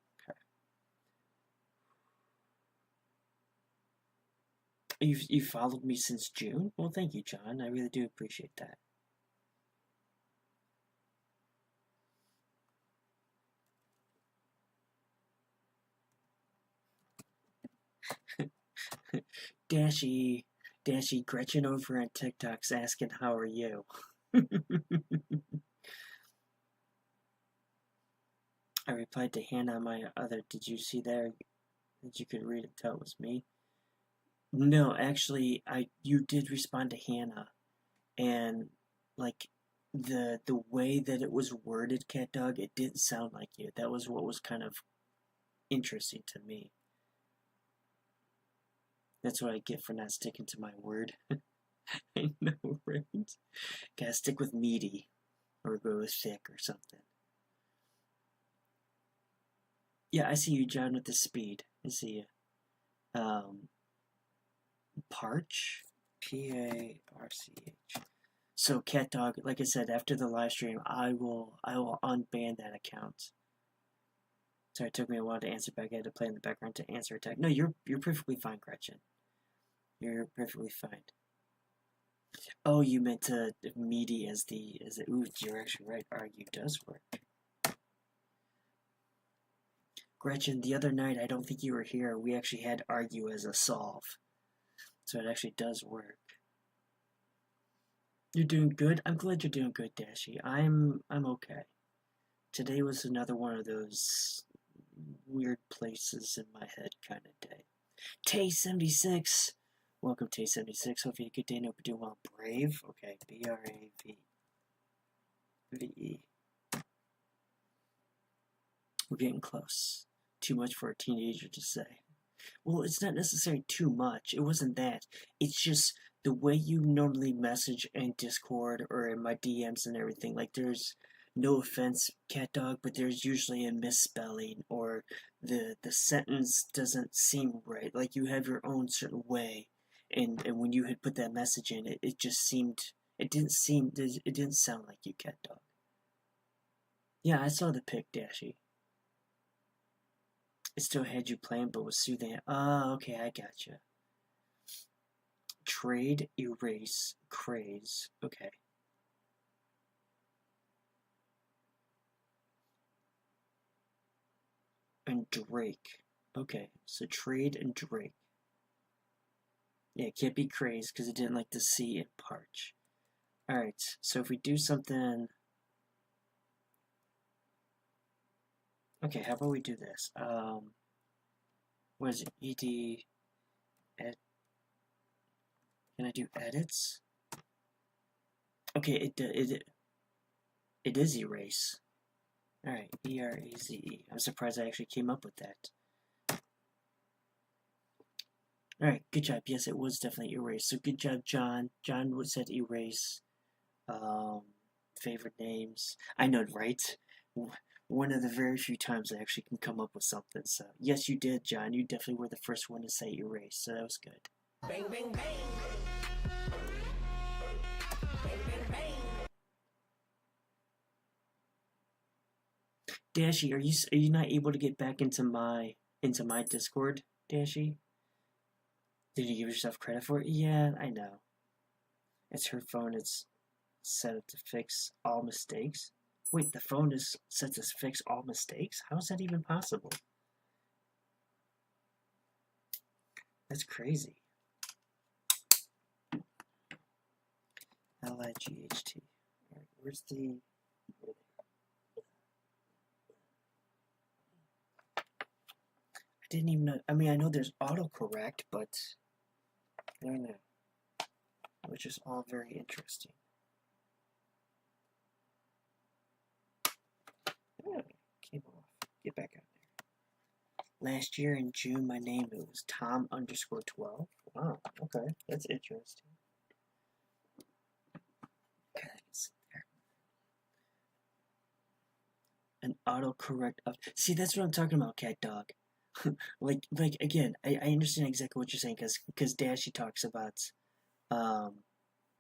Okay. You've followed me since June? Well, thank you, John. I really do appreciate that. Dashy, Gretchen over on TikTok's asking, how are you? I replied to Hannah on my other, did you see there that you could read it, tell it was me? No, actually, you did respond to Hannah, and, like, the way that it was worded, Cat Dog, it didn't sound like you. That was what was kind of interesting to me. That's what I get for not sticking to my word. I know, right? Gotta stick with meaty, or go with thick, or something. Yeah, I see you, John, with the speed. I see you. Parch? P-A-R-C-H. So, Cat Dog, like I said, after the live stream, I will unban that account. Sorry, it took me a while to answer back. I had to play in the background to answer attack. No, you're perfectly fine, Gretchen. You're perfectly fine. Oh, you meant to meaty as the ooh, you're actually right. Argue does work. Gretchen, the other night, I don't think you were here. We actually had argue as a solve. So it actually does work. You're doing good? I'm glad you're doing good, Dashy. I'm okay. Today was another one of those weird places in my head kind of day. Tay76! Welcome, Tay76. Hope you had a good day. Hope you're doing well. Brave? Okay, B-R-A-V-E. We're getting close. Too much for a teenager to say. Well, it's not necessarily too much. It wasn't that. It's just the way you normally message in Discord or in my DMs and everything. Like, there's no offense, Cat Dog, but there's usually a misspelling or the sentence doesn't seem right. Like, you have your own certain way. And when you had put that message in, it just seemed... It didn't sound like you, Cat Dog. Yeah, I saw the pic, Dashy. It still had you playing, but was soothing. Oh, okay, I gotcha. Trade, erase, craze. Okay. And Drake. Okay, so trade and Drake. Yeah, it can't be craze because it didn't like the C in Parch. Alright, so if we do something... Okay, how about we do this? What is it? ED... Can I do edits? Okay, it is erase. Alright, E-R-A-Z-E. I'm surprised I actually came up with that. Alright, good job. Yes, it was definitely erase. So good job, John. John said erase. Favorite names. I know, right? One of the very few times I actually can come up with something. So, yes, you did, John. You definitely were the first one to say erase, so that was good. Bang, bang, bang. Bang, bang, bang. Dashy, are you not able to get back into my Discord, Dashy? Did you give yourself credit for it? Yeah, I know. It's her phone. It's set up to fix all mistakes. Wait, the phone is sets us fix all mistakes? How is that even possible? That's crazy. L-I-G-H-T. Alright, where's the... I didn't even know... I mean, I know there's autocorrect, but... I don't know. Which is all very interesting. Oh, came off. Get back out there. Last year in June, my name it was Tom_12. Wow, okay, that's interesting. Okay, there. An autocorrect up. See, that's what I'm talking about, cat dog. like again, I understand exactly what you're saying because Dashy talks about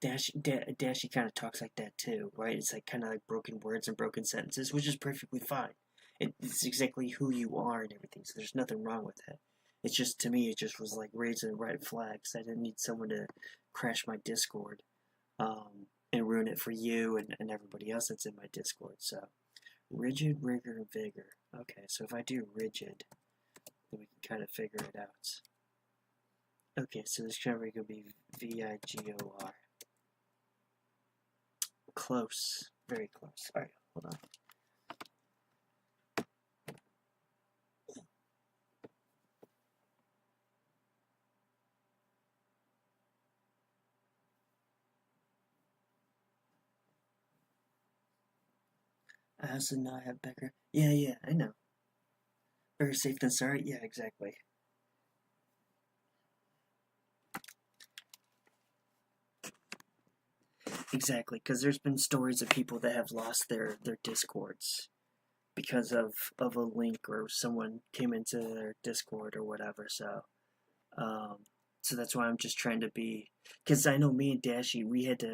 Dashy kind of talks like that too, right? It's like kind of like broken words and broken sentences, which is perfectly fine. It's exactly who you are and everything, so there's nothing wrong with that. It's just, to me, it just was like raising red flags. I didn't need someone to crash my Discord and ruin it for you and everybody else that's in my Discord. So, rigid, rigor, and vigor. Okay, so if I do rigid, then we can kind of figure it out. Okay, so this kind of going to be V-I-G-O-R. Close. Very close. Alright, hold on. I also now have Becker. Yeah, I know. Better safe than sorry? Yeah, exactly. Exactly, because there's been stories of people that have lost their Discords because of a link or someone came into their Discord or whatever, so that's why I'm just trying to be, because I know me and Dashy, we had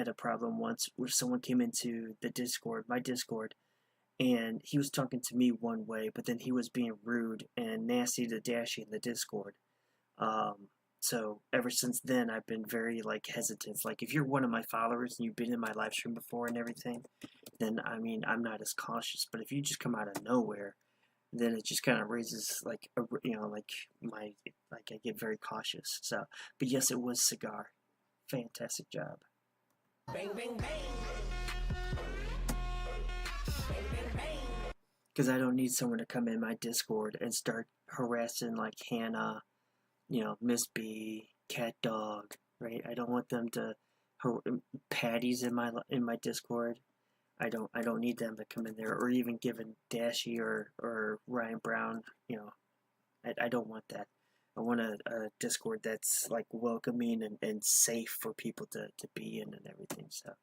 a problem once where someone came into the Discord, my Discord, and he was talking to me one way, but then he was being rude and nasty to Dashy in the Discord. So ever since then, I've been very like hesitant. Like if you're one of my followers and you've been in my live stream before and everything, then I mean I'm not as cautious. But if you just come out of nowhere, then it just kind of raises like I get very cautious. So, but yes, it was Cigar. Fantastic job. Bang, bang, bang. Bang, bang, bang. Because I don't need someone to come in my Discord and start harassing like Hannah, Miss B, Cat Dog, right? I don't want them to Patty's in my Discord. I don't need them to come in there, or even given Dashy or Ryan Brown. I don't want that. I want a Discord that's like welcoming and safe for people to be in and everything. So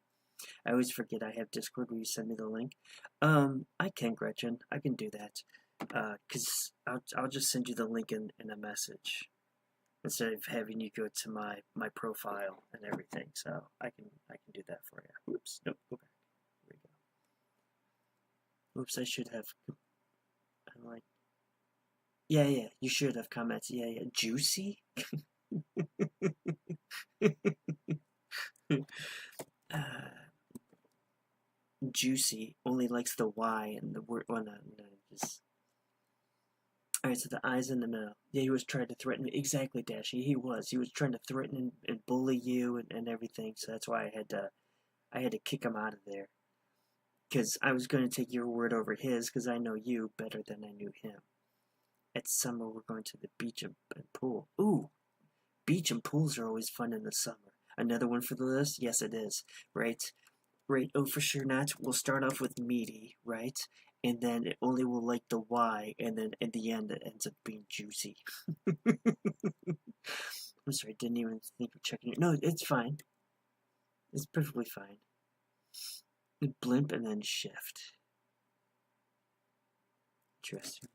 I always forget I have Discord. Will you send me the link? I can, Gretchen. I can do that. Cause I'll just send you the link in a message instead of having you go to my profile and everything. So I can do that for you. Oops, nope, go back. Here we go. Oops, I should have. I'm like, yeah, you should have comments. Yeah, juicy. Juicy only likes the Y and the word. Well, no, just. Alright, so the I's in the middle. Yeah, he was trying to threaten me. Exactly, Dashy. He was. He was trying to threaten and bully you and everything. So that's why I had to kick him out of there. Because I was going to take your word over his, because I know you better than I knew him. At summer, we're going to the beach and pool. Ooh, beach and pools are always fun in the summer. Another one for the list? Yes, it is. Right? Oh, for sure not. We'll start off with meaty, right? And then it only will like the Y, and then at the end it ends up being juicy. I'm sorry, didn't even think of checking it. No, it's fine. It's perfectly fine. Blimp and then shift. Interesting.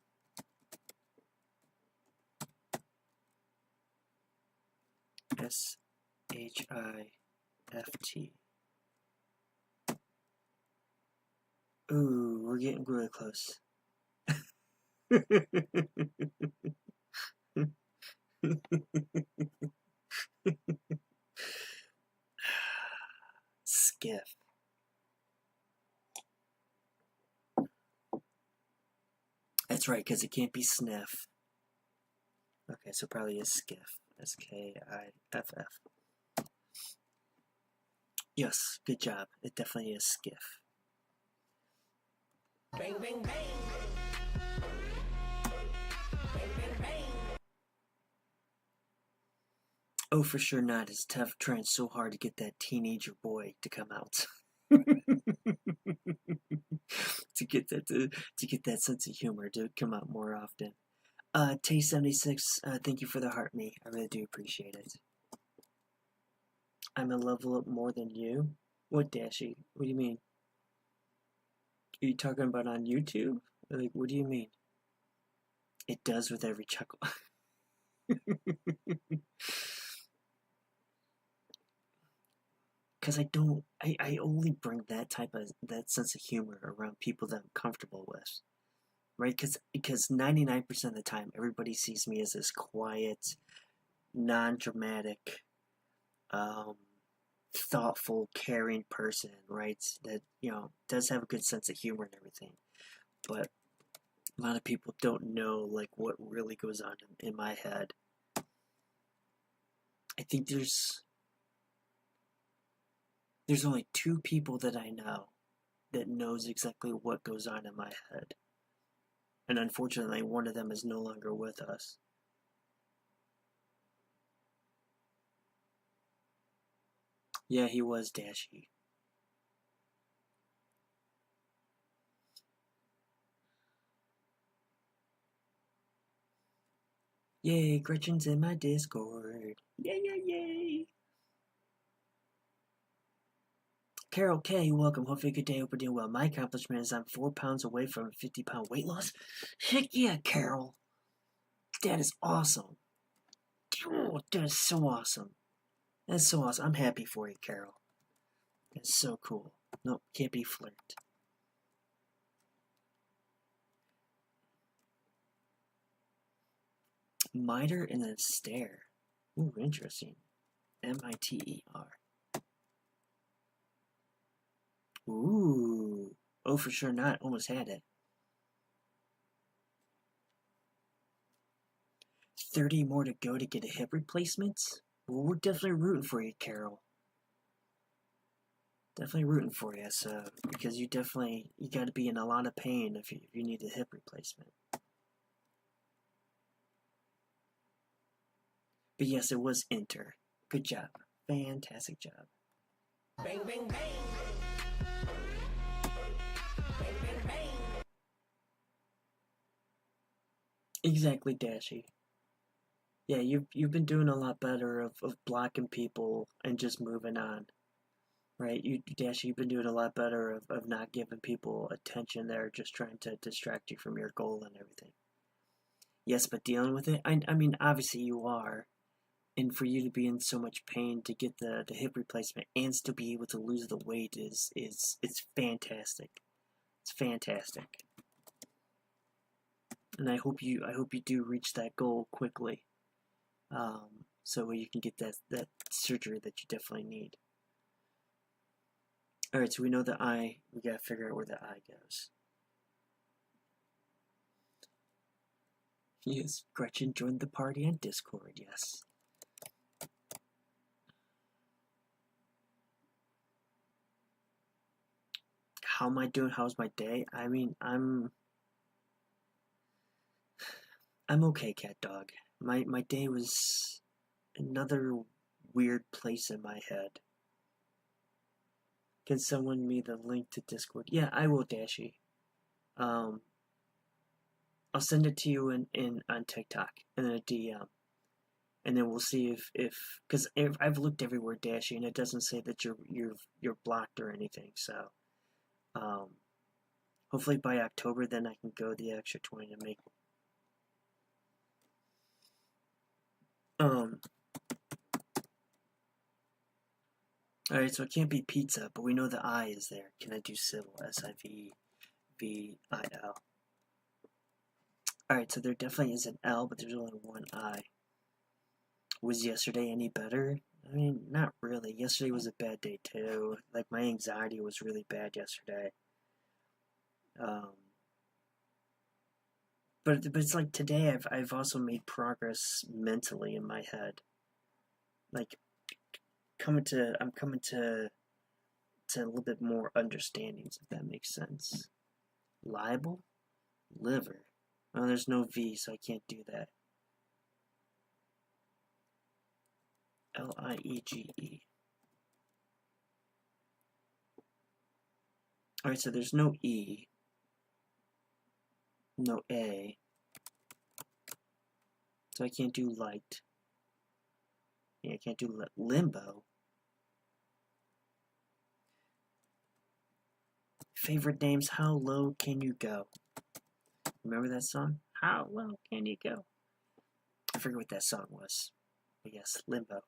S-H-I-F-T. Ooh, we're getting really close. Skiff. That's right, because it can't be sniff. Okay, so probably a skiff. Skiff. Yes, good job. It definitely is skiff. Bang, bang, bang. Bang, bang, bang. Oh, for sure not. It's tough trying so hard to get that teenager boy to come out. to get that sense of humor to come out more often. Tay76, thank you for the heart me. I really do appreciate it. I'm a level up more than you? What, Dashy? What do you mean? Are you talking about on YouTube? Like, what do you mean? It does with every chuckle. Because I only bring that sense of humor around people that I'm comfortable with. Right? Because 99% of the time, everybody sees me as this quiet, non-dramatic, thoughtful, caring person, right? That, does have a good sense of humor and everything. But a lot of people don't know, like, what really goes on in my head. I think there's only 2 people that I know that knows exactly what goes on in my head. And unfortunately, one of them is no longer with us. Yeah, he was Dashy. Yay, Gretchen's in my Discord. Yay. Carol K, welcome. Hopefully a good day. Hope you're doing well. My accomplishment is I'm 4 pounds away from a 50-pound weight loss. Heck yeah, Carol. That is awesome. Oh, that is so awesome. That's so awesome. I'm happy for you, Carol. That's so cool. Nope, can't be flirt. Miter and then stare. Ooh, interesting. Miter. Ooh. Oh, for sure not. Almost had it. 30 more to go to get a hip replacement? Well, we're definitely rooting for you, Carol. Definitely rooting for you, so, because you got to be in a lot of pain if you need a hip replacement. But yes, it was enter. Good job. Fantastic job. Bang, bang, bang. Bang, bang, bang. Exactly, Dashy. Yeah, you've been doing a lot better of blocking people and just moving on. Right? Dashy, you've been doing a lot better of not giving people attention there, just trying to distract you from your goal and everything. Yes, but dealing with it, I mean, obviously you are. And for you to be in so much pain to get the hip replacement and still be able to lose the weight is it's fantastic. It's fantastic. And I hope you do reach that goal quickly. So you can get that surgery that you definitely need. Alright, so we know the eye. We gotta figure out where the eye goes. Yes, Gretchen joined the party on Discord, yes. How am I doing? How's my day? I mean, I'm okay, cat dog. My day was another weird place in my head. Can someone me the link to Discord? Yeah, I will, Dashy. I'll send it to you in on TikTok and then a DM. And then we'll see if because I've looked everywhere, Dashy, and it doesn't say that you're blocked or anything. So, hopefully by October, then I can go the extra 20 to make. Alright, so it can't be pizza, but we know the I is there. Can I do civil? SIVVIL. Alright, so there definitely is an L, but there's only one I. Was yesterday any better? I mean, not really. Yesterday was a bad day too. Like, my anxiety was really bad yesterday. But it's like today I've also made progress mentally in my head. Like I'm coming to a little bit more understandings, if that makes sense. Libel? Liver. Well, there's no V, so I can't do that. Liege. Alright, so there's no E. No A. So I can't do light. Yeah, I can't do limbo. Favorite names, how low can you go? Remember that song? How low can you go? I forget what that song was. But yes, limbo.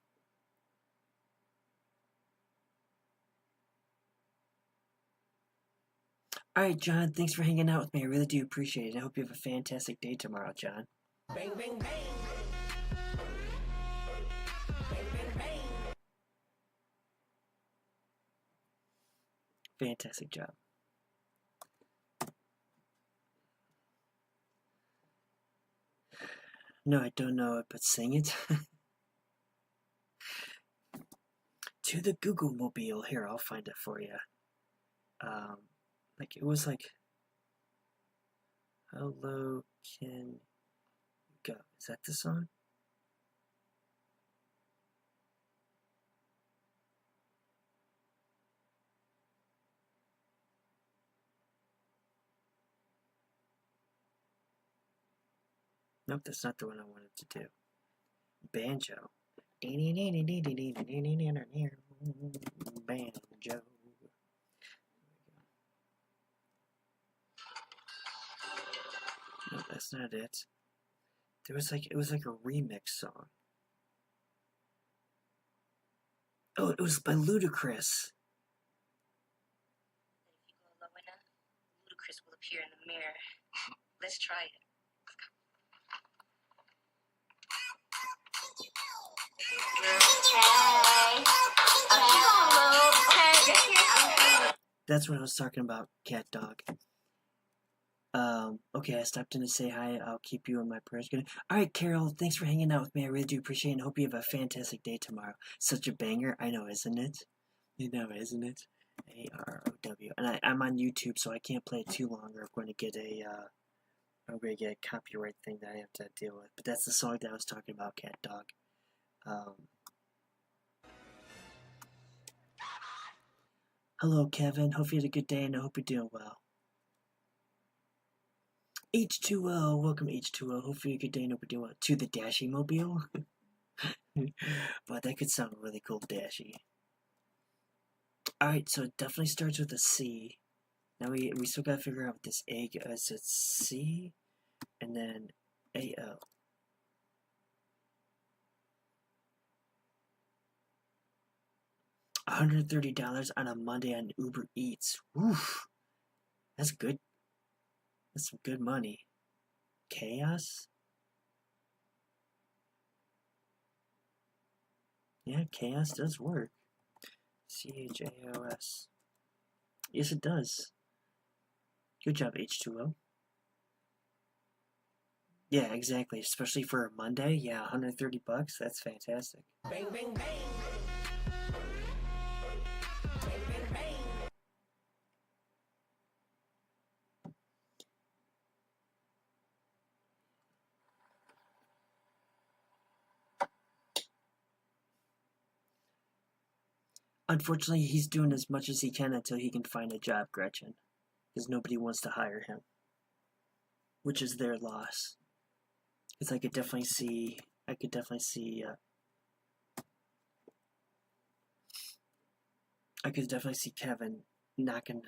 Alright, John, thanks for hanging out with me. I really do appreciate it. I hope you have a fantastic day tomorrow, John. Bang, bang, bang. Bang, bang, bang. Fantastic job. No, I don't know it, but sing it. To the Google Mobile. Here, I'll find it for you. Like, it was like, how low can you go? Is that the song? Nope, that's not the one I wanted to do. Banjo. Banjo. No, that's not it. It was like a remix song. Oh, it was by Ludacris. If you go low enough, Ludacris will appear in the mirror. Let's try it. That's what I was talking about, cat dog. Okay, I stopped in to say hi. I'll keep you in my prayers. Good. Alright, Carol, thanks for hanging out with me. I really do appreciate it and hope you have a fantastic day tomorrow. Such a banger. I know, isn't it? You know, isn't it? AROW. And I'm on YouTube, so I can't play it too long or I'm going to get a copyright thing that I have to deal with. But that's the song that I was talking about, cat dog. Hello, Kevin. Hope you had a good day and I hope you're doing well. H2O, welcome H2O. Hopefully you had a good day and hope you're doing well. To the Dashy Mobile? But that could sound really cool, Dashy. Alright, so it definitely starts with a C. Now we still gotta figure out what this egg is. It's C and then AO. $130 on a Monday on Uber Eats. Oof. That's good. That's some good money. Chaos? Yeah, chaos does work. CHAOS. Yes, it does. Good job, H2O. Yeah, exactly. Especially for a Monday. Yeah, 130 bucks. That's fantastic. Bang, bang, bang. Bang, bang, bang. Unfortunately, he's doing as much as he can until he can find a job, Gretchen. Because nobody wants to hire him. Which is their loss. Because I could definitely see Kevin knocking,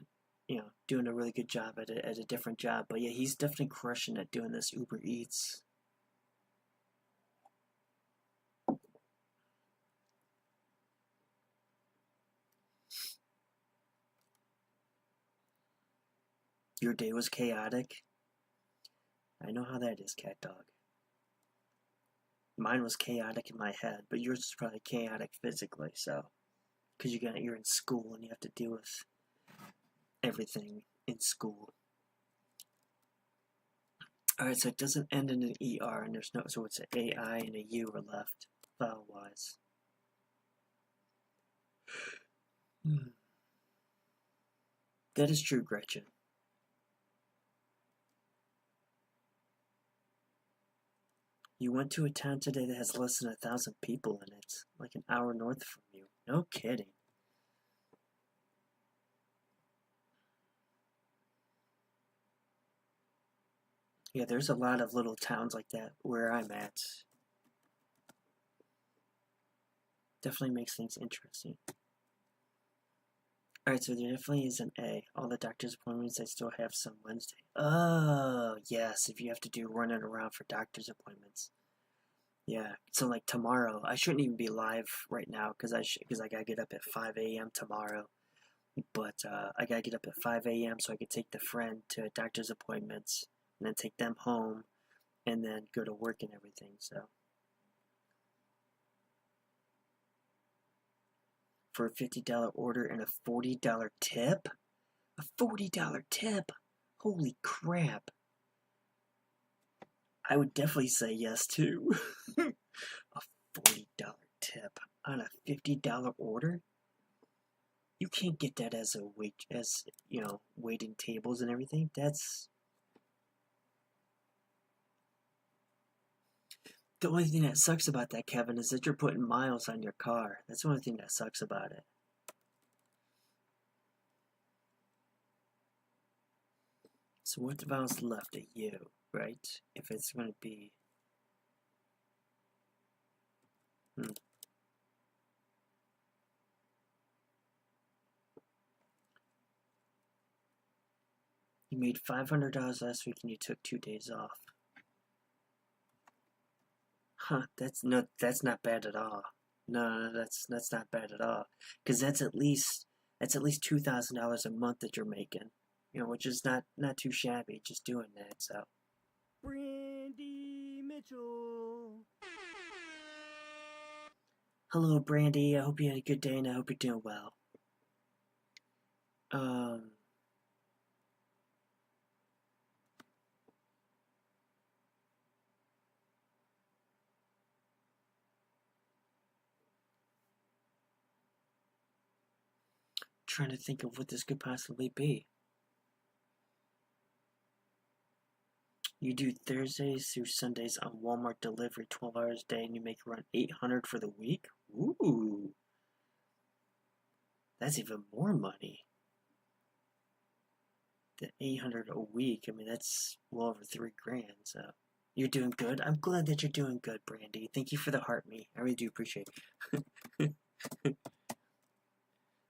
doing a really good job at a different job. But yeah, he's definitely crushing it doing this Uber Eats. Your day was chaotic. I know how that is, cat dog. Mine was chaotic in my head, but yours is probably chaotic physically, so. Because you're in school and you have to deal with everything in school. Alright, so it doesn't end in an ER, and there's no, so it's an AI and a U are left, file-wise. That is true, Gretchen. You went to a town today that has less than 1,000 people in it, like an hour north from you. No kidding. Yeah, there's a lot of little towns like that where I'm at. Definitely makes things interesting. Alright, so there definitely is an A. All the doctor's appointments, I still have some Wednesday. Oh, yes, if you have to do running around for doctor's appointments. Yeah, so like tomorrow, I shouldn't even be live right now because I gotta get up at 5 a.m. tomorrow. But I gotta get up at 5 a.m. so I could take the friend to doctor's appointments and then take them home and then go to work and everything, so. For a $50 order and a $40 tip? A $40 tip? Holy crap. I would definitely say yes too. A $40 tip on a $50 order? You can't get that as a waiting tables and everything. That's the only thing that sucks about that, Kevin, is that you're putting miles on your car. That's the only thing that sucks about it. So what vowel's left at you, right? If it's going to be... You made $500 last week and you took 2 days off. Huh, that's not bad at all. No, that's not bad at all. Because that's at least $2,000 a month that you're making. You know, which is not too shabby, just doing that, so. Brandy Mitchell. Hello, Brandy. I hope you had a good day and I hope you're doing well. Trying to think of what this could possibly be. You do Thursdays through Sundays on Walmart delivery 12 hours a day and you make around $800 for the week? Ooh. That's even more money. The $800 a week, I mean, that's well over $3,000, so. You're doing good? I'm glad that you're doing good, Brandy. Thank you for the heart me. I really do appreciate it.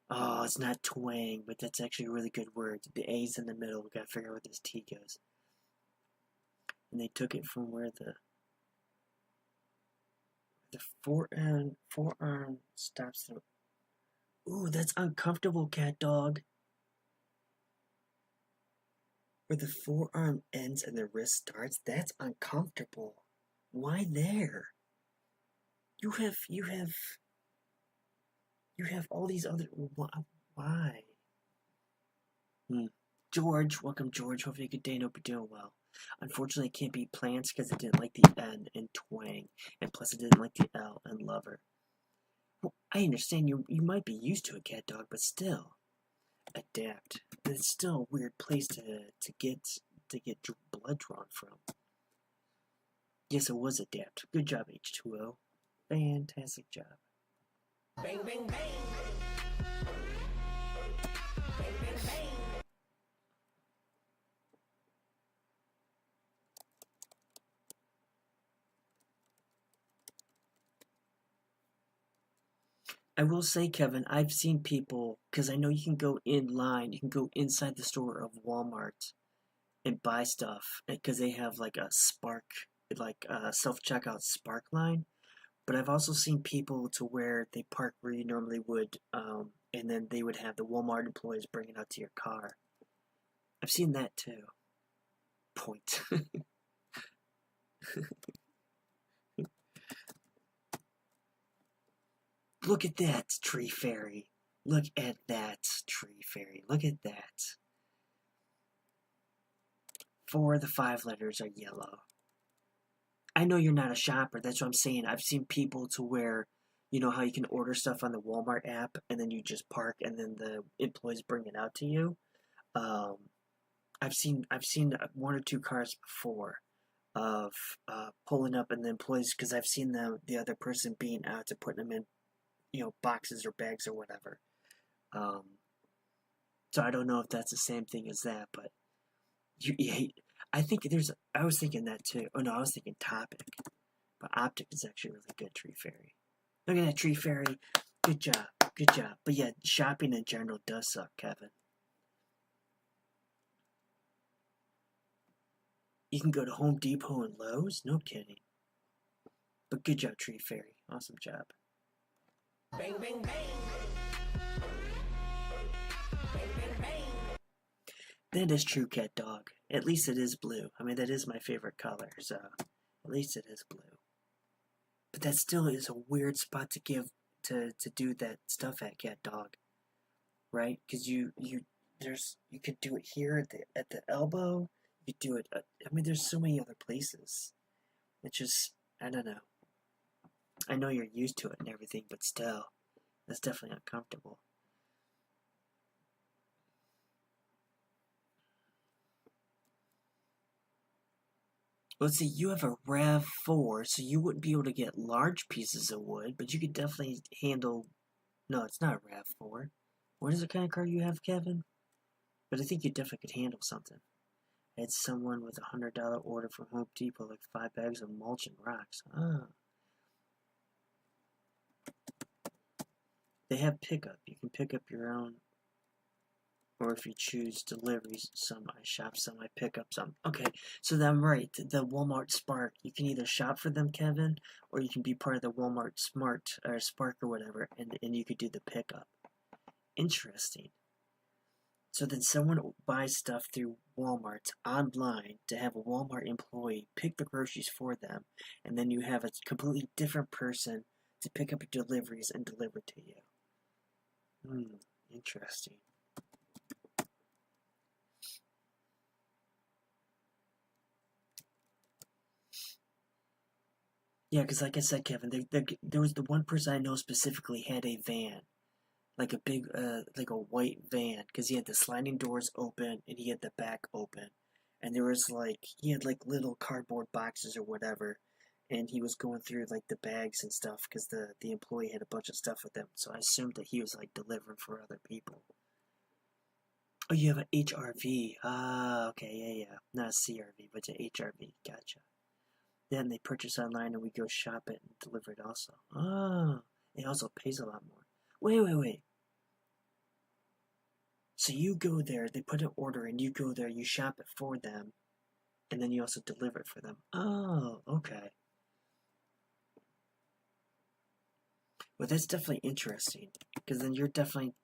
Oh, it's not twang, but that's actually a really good word. The A's in the middle. We gotta figure out where this T goes. And they took it from where the forearm stops. Ooh, that's uncomfortable, cat dog. Where the forearm ends and the wrist starts, that's uncomfortable. Why there? You have all these other... Why? George, welcome, George. Hope you have a good day and hope you're doing well. Unfortunately, it can't be plants because it didn't like the N in twang, and plus it didn't like the L in lover. Well, I understand you might be used to a cat dog, but still, adapt. It's still a weird place to get blood drawn from. Yes, it was adapt. Good job, H2O. Fantastic job. Bang, bang, bang. Bang, bang, bang. I will say, Kevin, I've seen people, because I know you can go in line, you can go inside the store of Walmart and buy stuff, because they have like a self-checkout Spark line. But I've also seen people to where they park where you normally would, and then they would have the Walmart employees bring it out to your car. I've seen that too. Point. Look at that, Tree Fairy. Look at that, Tree Fairy. Look at that. 4 of the 5 letters are yellow. I know you're not a shopper. That's what I'm saying. I've seen people to where, you know how you can order stuff on the Walmart app and then you just park and then the employees bring it out to you. I've seen 1 or 2 cars before of pulling up and the employees, because I've seen the other person being out to put them in, boxes or bags or whatever. So I don't know if that's the same thing as that, but I was thinking that too. Oh no, I was thinking Topic, but Optic is actually really good. Tree Fairy. Look at that Tree Fairy. Good job. But yeah, shopping in general does suck, Kevin. You can go to Home Depot and Lowe's? No kidding. But good job, Tree Fairy. Awesome job. Bang, bang, bang. Bang, bang, bang. That is true, Cat Dog. At least it is blue. I mean, that is my favorite color, so at least it is blue. But that still is a weird spot to do that stuff at, Cat Dog, right? Because you could do it here at the elbow. You could do it. I mean, there's so many other places. It's just, I don't know. I know you're used to it and everything, but still, that's definitely uncomfortable. Let's see, you have a Rev 4, so you wouldn't be able to get large pieces of wood, but you could definitely handle... No, it's not a Rev 4. What is the kind of car you have, Kevin? But I think you definitely could handle something. I had someone with a $100 order from Home Depot, like 5 bags of mulch and rocks. Ah. They have pickup. You can pick up your own. Or if you choose deliveries, some I shop, some I pick up, some. Okay, so then I'm right. The Walmart Spark, you can either shop for them, Kevin, or you can be part of the Walmart Smart or Spark or whatever, and you could do the pickup. Interesting. So then someone buys stuff through Walmart online to have a Walmart employee pick the groceries for them, and then you have a completely different person to pick up your deliveries and deliver to you. Interesting. Yeah, because like I said, Kevin, there was the one person I know specifically had a van, like a big, like a white van, because he had the sliding doors open and he had the back open, and he had like little cardboard boxes or whatever, and he was going through like the bags and stuff because the employee had a bunch of stuff with him, so I assumed that he was like delivering for other people. Oh, you have an HRV. Ah, okay, yeah, not a CRV, but an HRV. Gotcha. Then they purchase online and we go shop it and deliver it also. Oh, it also pays a lot more. Wait. So you go there, they put an order and you go there, you shop it for them, and then you also deliver it for them. Oh, okay. Well, that's definitely interesting, because then you're definitely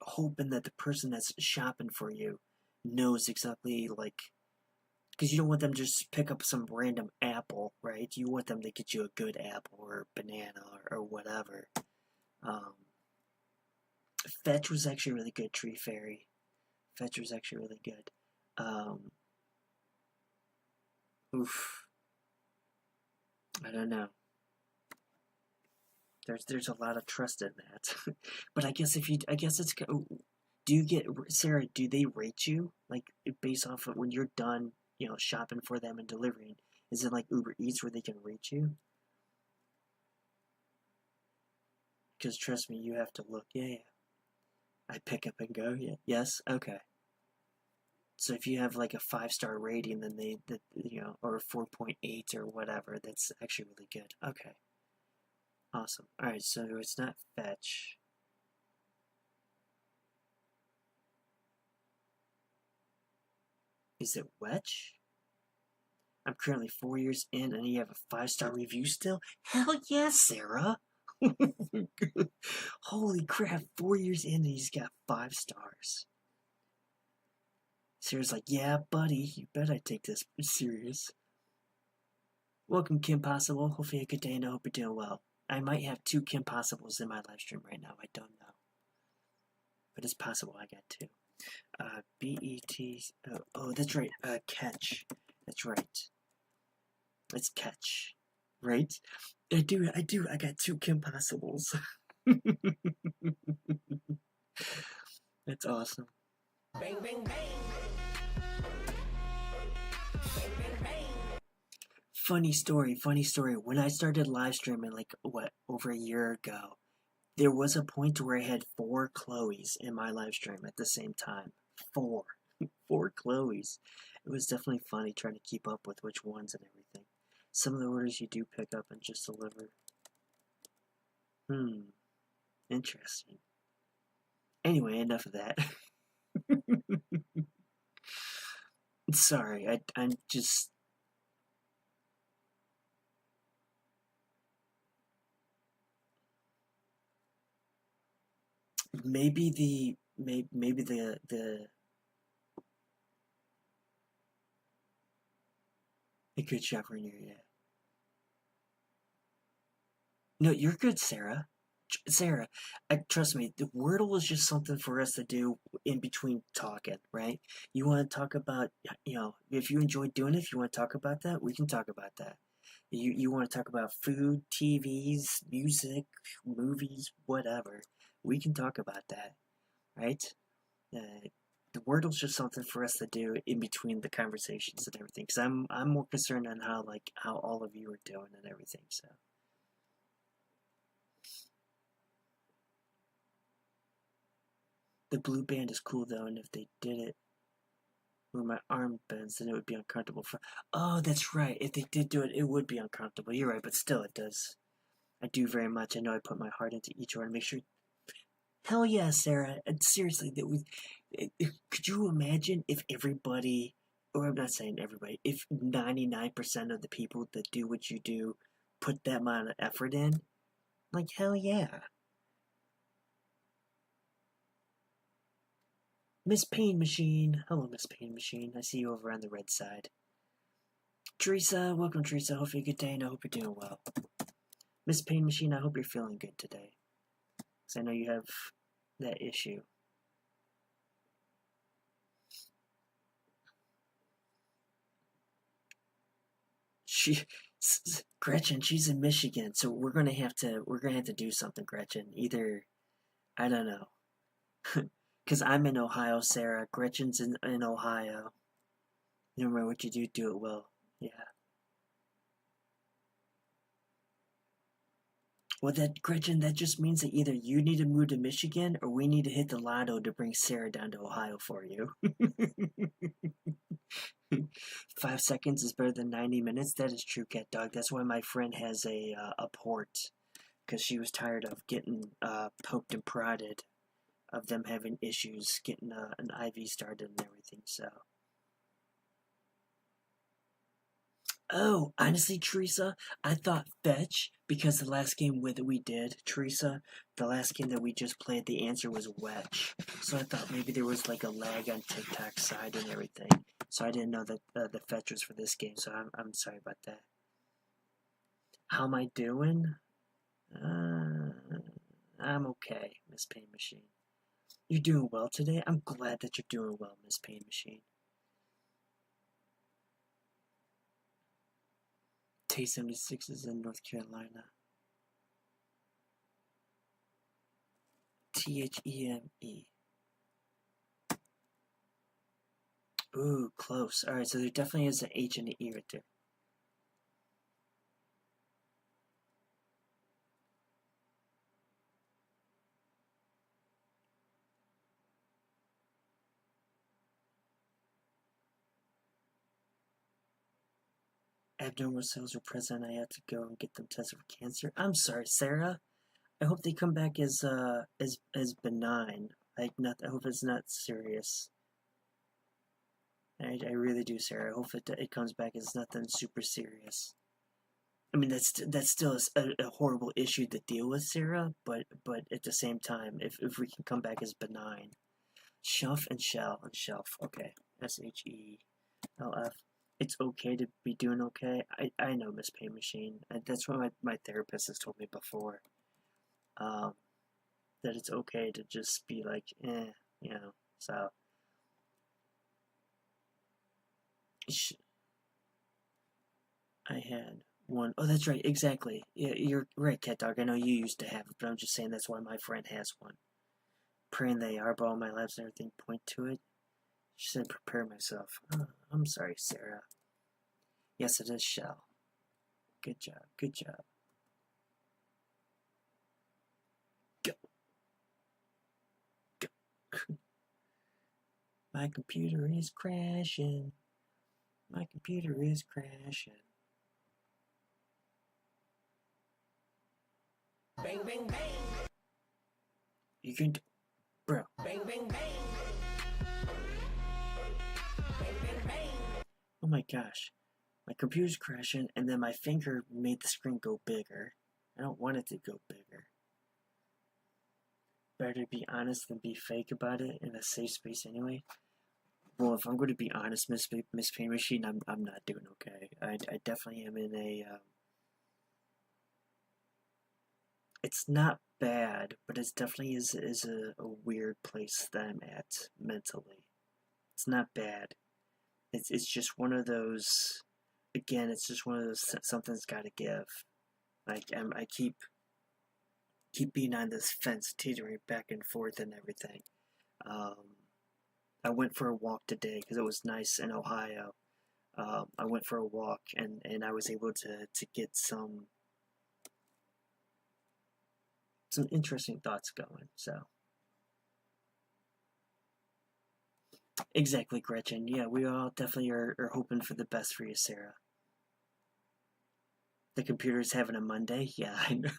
hoping that the person that's shopping for you knows exactly, like, because you don't want them to just pick up some random apple, right? You want them to get you a good apple or banana or whatever. Fetch was actually really good, Tree Fairy. Fetch was actually really good. Oof. I don't know. There's a lot of trust in that. But I guess it's... Do you get... Sarah, do they rate you? Like, based off of when you're done, shopping for them and delivering? Is it like Uber Eats where they can rate you? Because trust me, you have to look. Yeah. I pick up and go. Yeah. Yes. Okay. So if you have like a 5-star rating, then or a 4.8 or whatever, that's actually really good. Okay. Awesome. All right. So it's not Fetch. Is it Wetch? I'm currently 4 years in, and you have a 5-star review still? Hell yes, Sarah. Holy crap, 4 years in and he's got 5 stars. Sarah's like, yeah, buddy, you bet I take this serious. Welcome, Kim Possible. Hopefully you have a good day and I hope you're doing well. I might have 2 Kim Possibles in my live stream right now. I don't know. But it's possible I got 2. B-E-T. Oh, that's right. Catch. That's right. It's catch. Right? I do. I got 2 Kim Possibles. That's awesome. Bang, bang, bang. Bang, bang, bang. Funny story. When I started live streaming, like, over a year ago, there was a point where I had 4 Chloes in my live stream at the same time. 4. 4 Chloes. It was definitely funny trying to keep up with which ones and everything. Some of the orders you do pick up and just deliver. Interesting. Anyway, enough of that. Sorry, I'm just... Maybe the a good shopper near you. No, you're good, Sarah. Sarah, trust me, the Wordle is just something for us to do in between talking, right? You want to talk about, if you enjoy doing it, if you want to talk about that, we can talk about that. You want to talk about food, TVs, music, movies, whatever. We can talk about that, right? The Wordle's just something for us to do in between the conversations and everything. Because I'm more concerned on how all of you are doing and everything. So. The blue band is cool though, and if they did it where my arm bends, then it would be uncomfortable for. Oh, that's right. If they did do it, it would be uncomfortable. You're right, but still, it does. I do very much. I know I put my heart into each one. Make sure. Hell yeah, Sarah. And seriously, could you imagine if everybody, or I'm not saying everybody, if 99% of the people that do what you do put that amount of effort in? Like, hell yeah. Miss Pain Machine. Hello, Miss Pain Machine. I see you over on the red side. Teresa, welcome, Teresa. Hopefully a good day, and I hope you're doing well. Miss Pain Machine, I hope you're feeling good today. Because I know you have that issue. Gretchen, she's in Michigan, so we're gonna have to do something, Gretchen. Either, I don't know. Because I'm in Ohio, Sarah. Gretchen's in Ohio. No matter what you do, do it well. Yeah. Well, Gretchen, that just means that either you need to move to Michigan or we need to hit the lotto to bring Sarah down to Ohio for you. 5 seconds is better than 90 minutes. That is true, Cat Dog. That's why my friend has a port. Because she was tired of getting poked and prodded. Of them having issues getting an IV started and everything, so. Oh, honestly, Teresa, I thought fetch, because the last game that we did, Teresa, the last game that we just played, the answer was wedge. So I thought maybe there was like a lag on TikTok's side and everything. So I didn't know that the fetch was for this game, so I'm sorry about that. How am I doing? I'm okay, Miss Pain Machine. You're doing well today? I'm glad that you're doing well, Miss Pain Machine. T-76 is in North Carolina. T-H-E-M-E. Ooh, close. Alright, so there definitely is an H and an E right there. Abnormal cells are present. I had to go and get them tested for cancer. I'm sorry, Sarah. I hope they come back as benign. I hope it's not serious. I really do, Sarah. I hope it comes back as nothing super serious. I mean, that's still a horrible issue to deal with, Sarah. But at the same time, if we can come back as benign, shelf and shell and shelf. Okay, SHELF. It's okay to be doing okay. I know, Miss Pain Machine. That's what my therapist has told me before. That it's okay to just be like, So I had one. Oh, that's right, exactly. Yeah, you're right, Cat Dog. I know you used to have it, but I'm just saying that's why my friend has one. Praying they are, but all my labs and everything point to it. She said, prepare myself. Oh, I'm sorry, Sarah. Yes, it is Shell. Good job, good job. Go. Go. My computer is crashing. My computer is crashing. Bang, bang, bang. You can, bro. Bang, bang, bang. Bang, bang, bang. Oh my gosh. My computer's crashing, and then my finger made the screen go bigger. I don't want it to go bigger. Better to be honest than be fake about it in a safe space anyway. Well, if I'm going to be honest, Miss Pain Machine, I'm not doing okay. I definitely am in a. It's not bad, but it definitely is a weird place that I'm at mentally. It's not bad. It's just one of those. Again, it's just one of those something's got to give. Like I keep being on this fence, teetering back and forth and everything. I went for a walk today because it was nice in Ohio. I went for a walk and I was able to get some interesting thoughts going. So exactly, Gretchen. Yeah, we all definitely are hoping for the best for you, Sarah. The computer's having a Monday? Yeah, I know.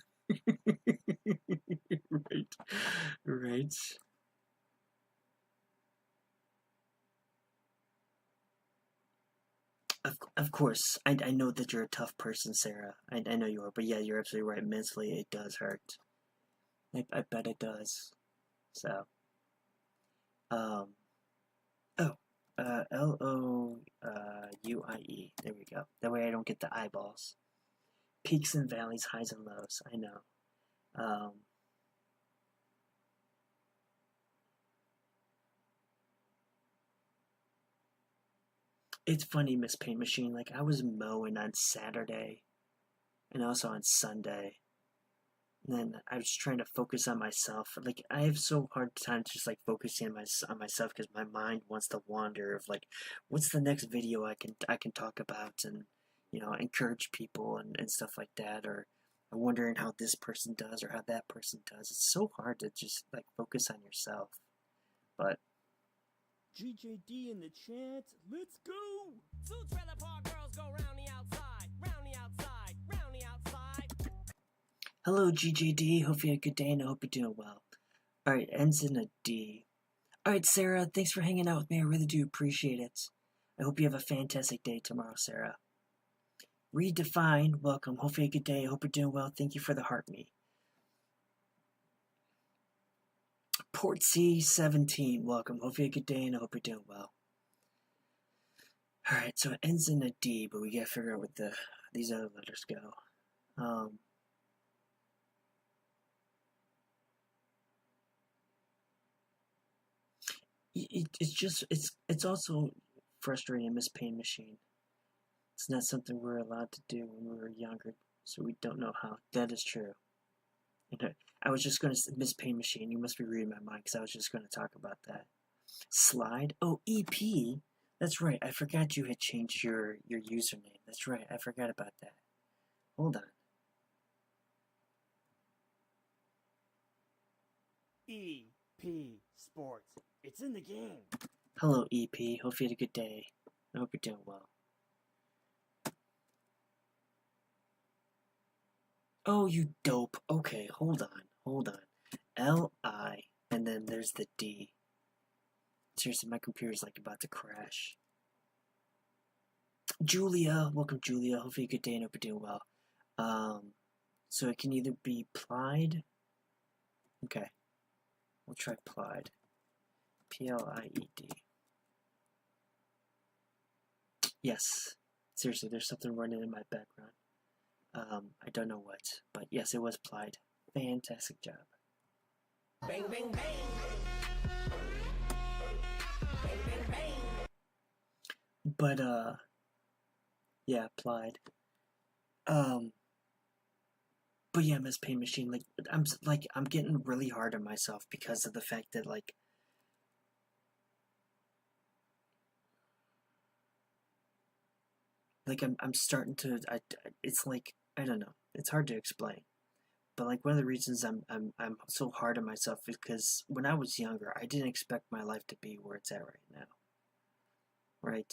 Right. Right. Of course, I know that you're a tough person, Sarah. I know you are, but yeah, you're absolutely right. Mentally, it does hurt. I bet it does. So, oh, Louie. There we go. That way I don't get the eyeballs. Peaks and valleys, highs and lows. I know. It's funny, Miss Paint Machine. Like I was mowing on Saturday, and also on Sunday. And then I was trying to focus on myself. Like I have so hard time just like focusing on myself because my mind wants to wander of like, what's the next video I can talk about and encourage people and stuff like that, or I'm wondering how this person does or how that person does. It's so hard to just like focus on yourself. But GJD in the chat. Let's go. Two trailer park girls go round the outside, round the outside, round the outside. hello, GJD. Hope you had a good day and I hope you're doing well. Alright, ends in a D. Alright, Sarah, thanks for hanging out with me. I really do appreciate it. I hope you have a fantastic day tomorrow, Sarah. Redefined, welcome. Hope you had a good day. I hope you're doing well. Thank you for the heart me. Port C17, welcome. Hope you had a good day and I hope you're doing well. Alright, so it ends in a D, but we gotta figure out what these other letters go. It's also frustrating, Miss Pain Machine. It's not something we're allowed to do when we were younger, so we don't know how. That is true. I was just going to, Miss Pain Machine, you must be reading my mind, because I was just going to talk about that. Slide? Oh, EP? That's right, I forgot you had changed your username. That's right, I forgot about that. Hold on. EP Sports. It's in the game. Hello, EP. Hope you had a good day. I hope you're doing well. Oh, you dope. Okay, hold on. L-I, and then there's the D. Seriously, my computer's like about to crash. Julia, welcome Julia. Hope you had a good day and hope you're doing well. So it can either be plied. Okay. We'll try plied. P-L-I-E-D. Yes. Seriously, there's something running in my background. I don't know what, but yes, it was plied. Fantastic job. Bang, bang, bang. Bang, bang, bang. But yeah, applied. Um, but yeah, Miss Pain Machine, I'm getting really hard on myself because of the fact that I'm starting to it's like I don't know, it's hard to explain. But like one of the reasons I'm so hard on myself is because when I was younger, I didn't expect my life to be where it's at right now. Right?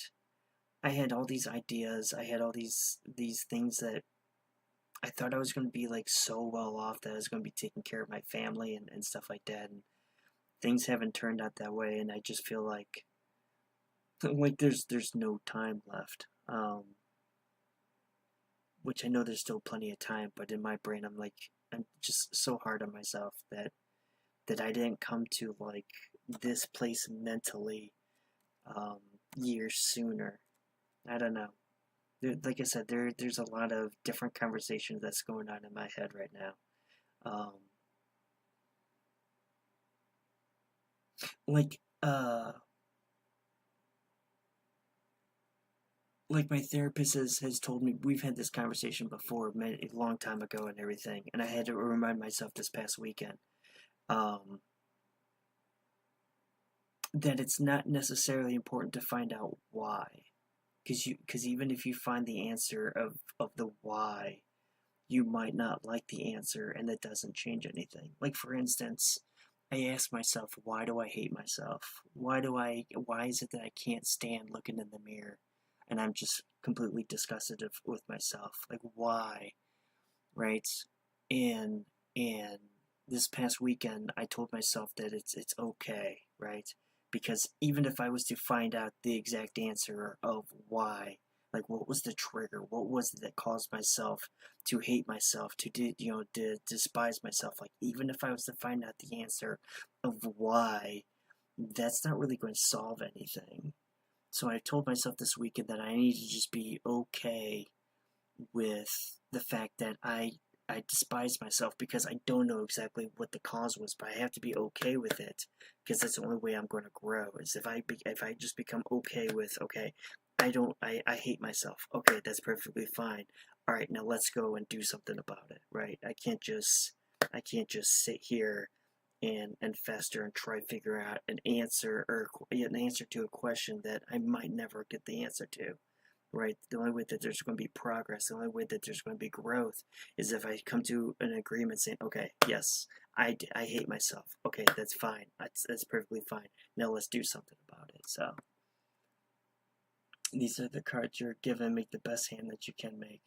I had all these ideas, I had all these things that I thought I was going to be like so well off that I was going to be taking care of my family and stuff like that, and things haven't turned out that way, and I just feel like like there's no time left. Which I know there's still plenty of time, but in my brain I'm just so hard on myself that I didn't come to like this place mentally um, years sooner. I don't know. Like I said, there's a lot of different conversations that's going on in my head right now. Um, like uh, like my therapist has told me we've had this conversation before, a long time ago and everything, and I had to remind myself this past weekend um, that it's not necessarily important to find out why, because even if you find the answer of the why, you might not like the answer, and it doesn't change anything. Like for instance, I ask myself, why do I hate myself? Why is it that I can't stand looking in the mirror and I'm just completely disgusted with myself? Like why, right? And and this past weekend I told myself that it's okay, right? Because even if I was to find out the exact answer of why, like what was the trigger, what was it that caused myself to hate myself, to despise myself, like even if I was to find out the answer of why, that's not really going to solve anything. So I told myself this weekend that I need to just be okay with the fact that I despise myself because I don't know exactly what the cause was, but I have to be okay with it because that's the only way I'm going to grow. Is if I just become okay with okay, I hate myself. Okay, that's perfectly fine. All right, now let's go and do something about it. Right? I can't just sit here and fester and try to figure out an answer or an answer to a question that I might never get the answer to, right? The only way that there's going to be progress, the only way that there's going to be growth is if I come to an agreement saying, okay, yes, I hate myself. Okay, that's fine. That's perfectly fine. Now let's do something about it. So these are the cards you're given. Make the best hand that you can make.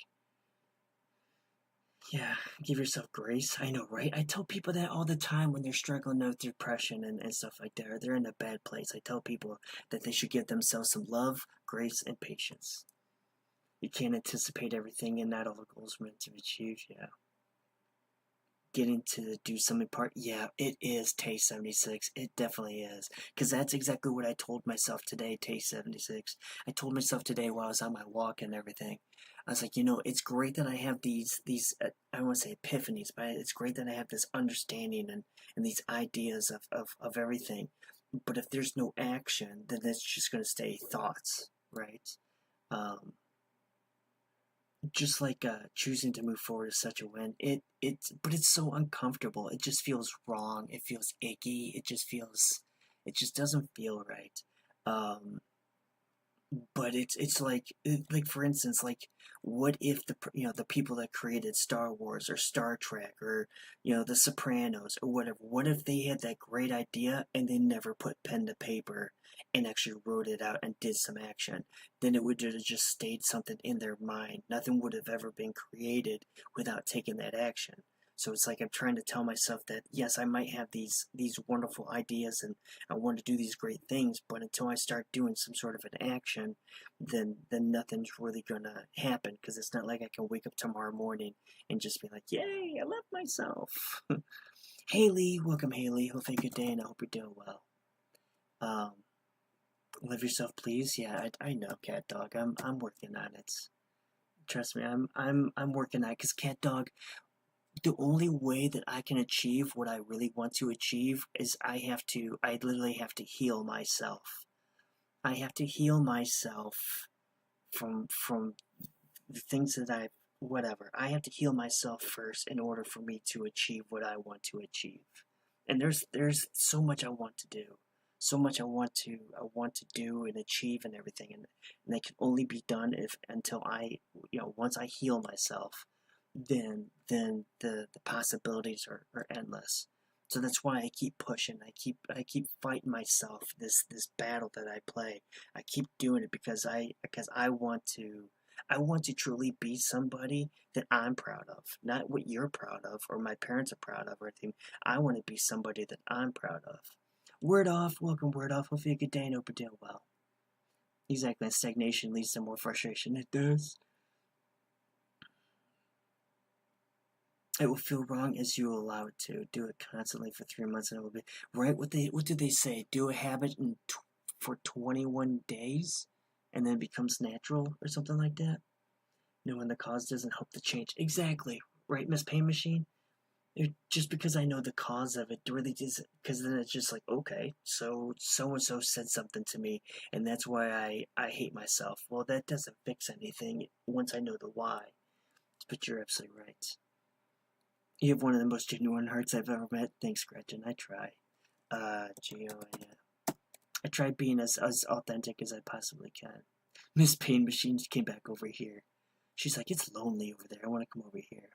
Yeah, give yourself grace. I know, right? I tell people that all the time when they're struggling with depression and stuff like that, or they're in a bad place. I tell people that they should give themselves some love, grace, and patience. You can't anticipate everything, and not all the goals meant to be achieved. Yeah. Getting to do something part, yeah, it is Taste 76. It definitely is. Because that's exactly what I told myself today, Taste 76. I told myself today while I was on my walk and everything. I was like, it's great that I have these I don't want to say epiphanies, but it's great that I have this understanding and these ideas of everything. But if there's no action, then it's just going to stay thoughts, right? Um, just like choosing to move forward is such a win. But it's so uncomfortable. It just feels wrong. It feels icky. It just doesn't feel right. Um, but it's like for instance, like what if the people that created Star Wars or Star Trek or the Sopranos or whatever, what if they had that great idea and they never put pen to paper and actually wrote it out and did some action? Then it would have just stayed something in their mind. Nothing would have ever been created without taking that action. So it's like I'm trying to tell myself that yes, I might have these wonderful ideas and I want to do these great things, but until I start doing some sort of an action, then nothing's really gonna happen because it's not like I can wake up tomorrow morning and just be like, yay, I love myself. Haley, welcome Haley. Hope you have a good day and I hope you're doing well. Um, Love yourself, please. Yeah, I know, cat dog. I'm working on it. Trust me, I'm working on it because cat dog, the only way that I can achieve what I really want to achieve is I literally have to heal myself. I have to heal myself from the things that whatever. I have to heal myself first in order for me to achieve what I want to achieve. And there's so much I want to do. So much I want to do and achieve and everything, and they can only be done if until I, once I heal myself, then the possibilities are endless. So that's why I keep pushing. I keep fighting myself. This battle that I play, I keep doing it because I want to truly be somebody that I'm proud of, not what you're proud of or my parents are proud of or anything. I want to be somebody that I'm proud of. Word off, welcome word off. Hopefully a good day and hope you're doing well. Exactly, stagnation leads to more frustration. It does. It will feel wrong as you allow it to. Do it constantly for 3 months and it will be right. What do they say? Do a habit for 21 days, and then it becomes natural or something like that. Knowing the cause doesn't help the change. Exactly, right, Miss Pain Machine. Just because I know the cause of it really doesn't, because then it's just like, okay, so and so said something to me, and that's why I hate myself. Well, that doesn't fix anything once I know the why. But you're absolutely right. You have one of the most genuine hearts I've ever met. Thanks, Gretchen. I try. Geo, yeah. I try being as authentic as I possibly can. Miss Pain Machine came back over here. She's like, it's lonely over there. I want to come over here.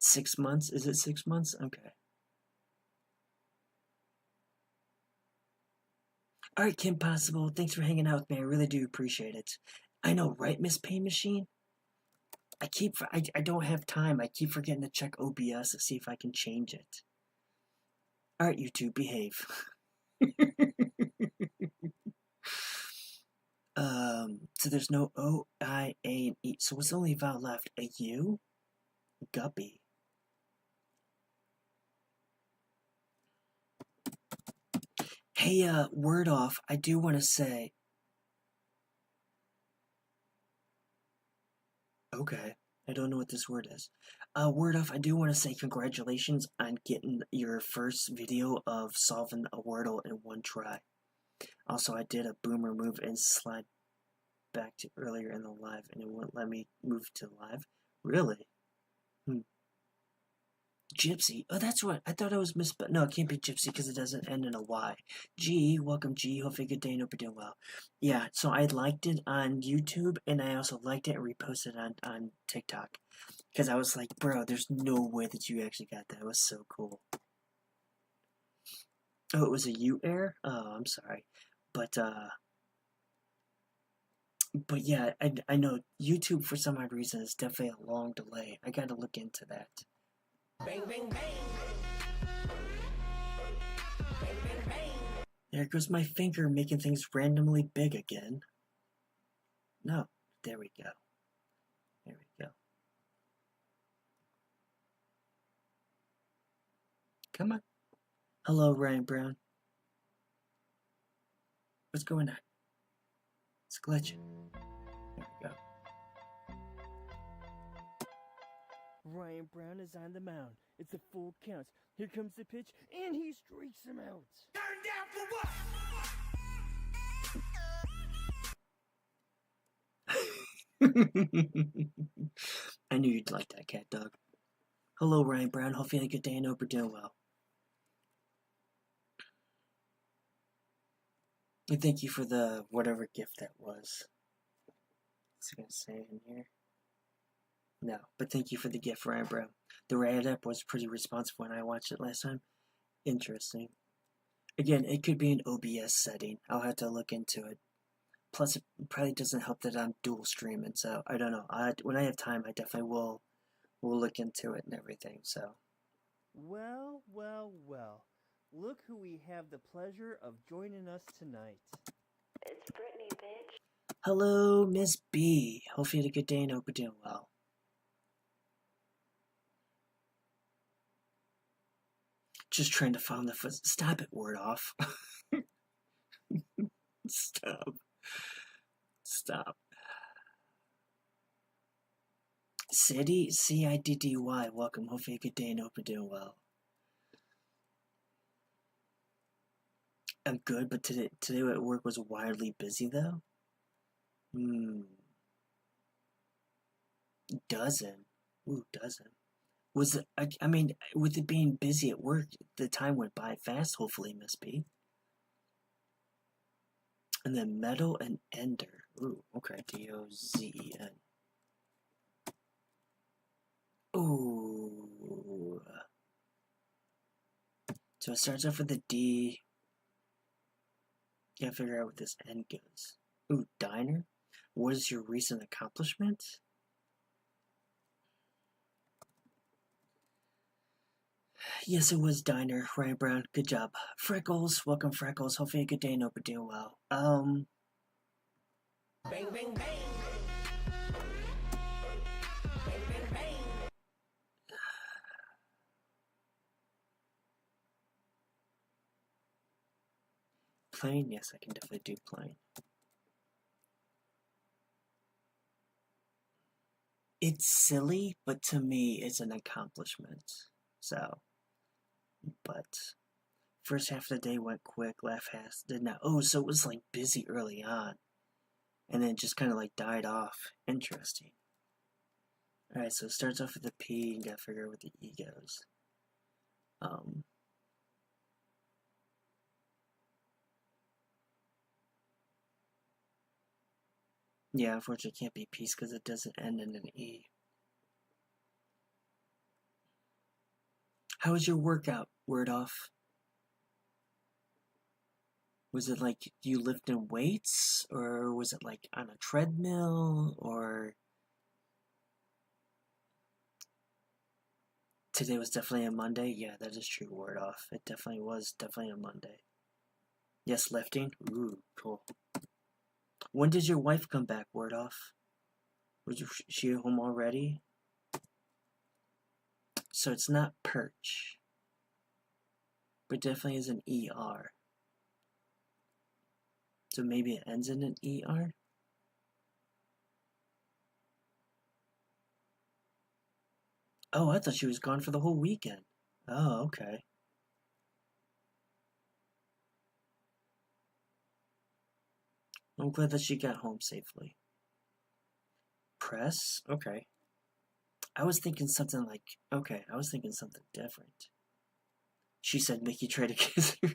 6 months? Is it 6 months? Okay. Alright, Kim Possible. Thanks for hanging out with me. I really do appreciate it. I know, right, Miss Pain Machine? I don't have time. I keep forgetting to check OBS to see if I can change it. Alright, YouTube, behave. So there's no O, I, A, and E. So what's the only vowel left? A U? Guppy. Hey, word off. I do want to say. Okay. I don't know what this word is. Word off, I do want to say congratulations on getting your first video of solving a Wordle in one try. Also, I did a boomer move and slide back to earlier in the live, and it wouldn't let me move to live. Really? Gypsy. Oh, that's what. I thought I was no, it can't be Gypsy because it doesn't end in a Y. G, welcome G. Hopefully good day and hope you're doing well. Yeah, so I liked it on YouTube, and I also liked it and reposted it on TikTok. Because I was like, bro, there's no way that you actually got that. It was so cool. Oh, it was a U error? Oh, I'm sorry. But yeah, I know YouTube for some odd reason is definitely a long delay. I gotta look into that. Bang, bang, bang. Bang, bang, bang. There goes my finger making things randomly big again. No, there we go. There we go. Come on. Hello, Ryan Brown. What's going on? It's glitching. There we go. Ryan Brown is on the mound. It's a full count. Here comes the pitch, and he strikes him out. Turn down for what? I knew you'd like that, cat dog. Hello, Ryan Brown. Hope you had a good day and hope you're doing well. And thank you for the whatever gift that was. What's it gonna say in here? No, but thank you for the gift, Ryan Brown. The Riot app was pretty responsive when I watched it last time. Interesting. Again, it could be an OBS setting. I'll have to look into it. Plus, it probably doesn't help that I'm dual streaming, so I don't know. When I have time, I definitely will look into it and everything, so. Well, well, well. Look who we have the pleasure of joining us tonight. It's Brittany, bitch. Hello, Miss B. Hope you had a good day and hope you're doing well. Just trying to find the foot. Stop it, word off. Stop. Stop. City, Ciddy, welcome. Hopefully a good day and hope you're doing well. I'm good, but today at work was wildly busy though. Dozen. Ooh, dozen. Was it, I mean, with it being busy at work, the time went by fast. Hopefully, Miss B. And then metal and ender. Ooh, okay. D-O-Z-E-N. Ooh. So it starts off with a D. Gotta figure out what this N goes. Ooh, diner? What is your recent accomplishment? Yes, it was diner. Ryan Brown, good job. Freckles, welcome Freckles. Hopefully a good day and hope you're doing well. Bang, bang, bang. Bang, bang, bang. Plane? Yes, I can definitely do plane. It's silly, but to me, it's an accomplishment. So, but first half of the day went quick, last half did not. Oh, so it was like busy early on, and then just kind of like died off. Interesting. All right, so it starts off with the P, and gotta figure out what the E goes. Yeah, unfortunately, it can't be peace because it doesn't end in an E. How was your workout, Word Off? Was it like you lifting weights, or was it like on a treadmill, or today was definitely a Monday? Yeah, that is true, Word Off. It definitely was definitely a Monday. Yes, lifting? Ooh, cool. When does your wife come back, Word Off? Was she home already? So it's not perch, but definitely is an ER. So maybe it ends in an ER? Oh, I thought she was gone for the whole weekend. Oh, okay. I'm glad that she got home safely. Press? Okay. I was thinking something like, okay, I was thinking something different. She said Mickey tried to kiss her.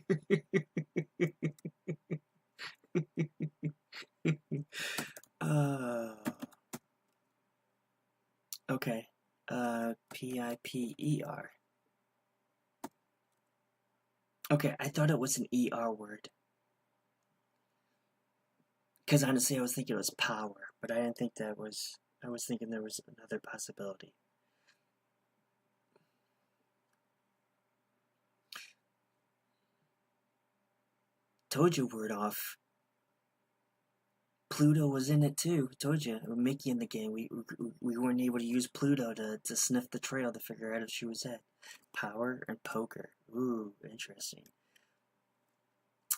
Okay. Piper. Okay, I thought it was an ER word. Because honestly, I was thinking it was power, but I didn't think that was. I was thinking there was another possibility. Told you, Word Off. Pluto was in it too. Told you, Mickey in the game. We weren't able to use Pluto to sniff the trail to figure out if she was at power and poker. Ooh, interesting.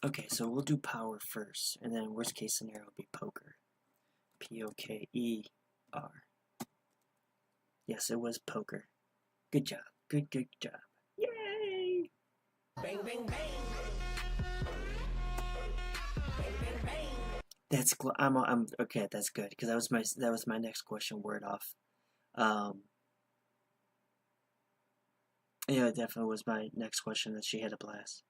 Okay, so we'll do power first, and then worst case scenario will be poker. Poker. Yes, it was poker. Good job. Good job. Yay! Bang, bang, bang. Bang, bang, bang. That's I'm okay. That's good because that was my next question. Word Off. Yeah, it definitely was my next question that she had a blast.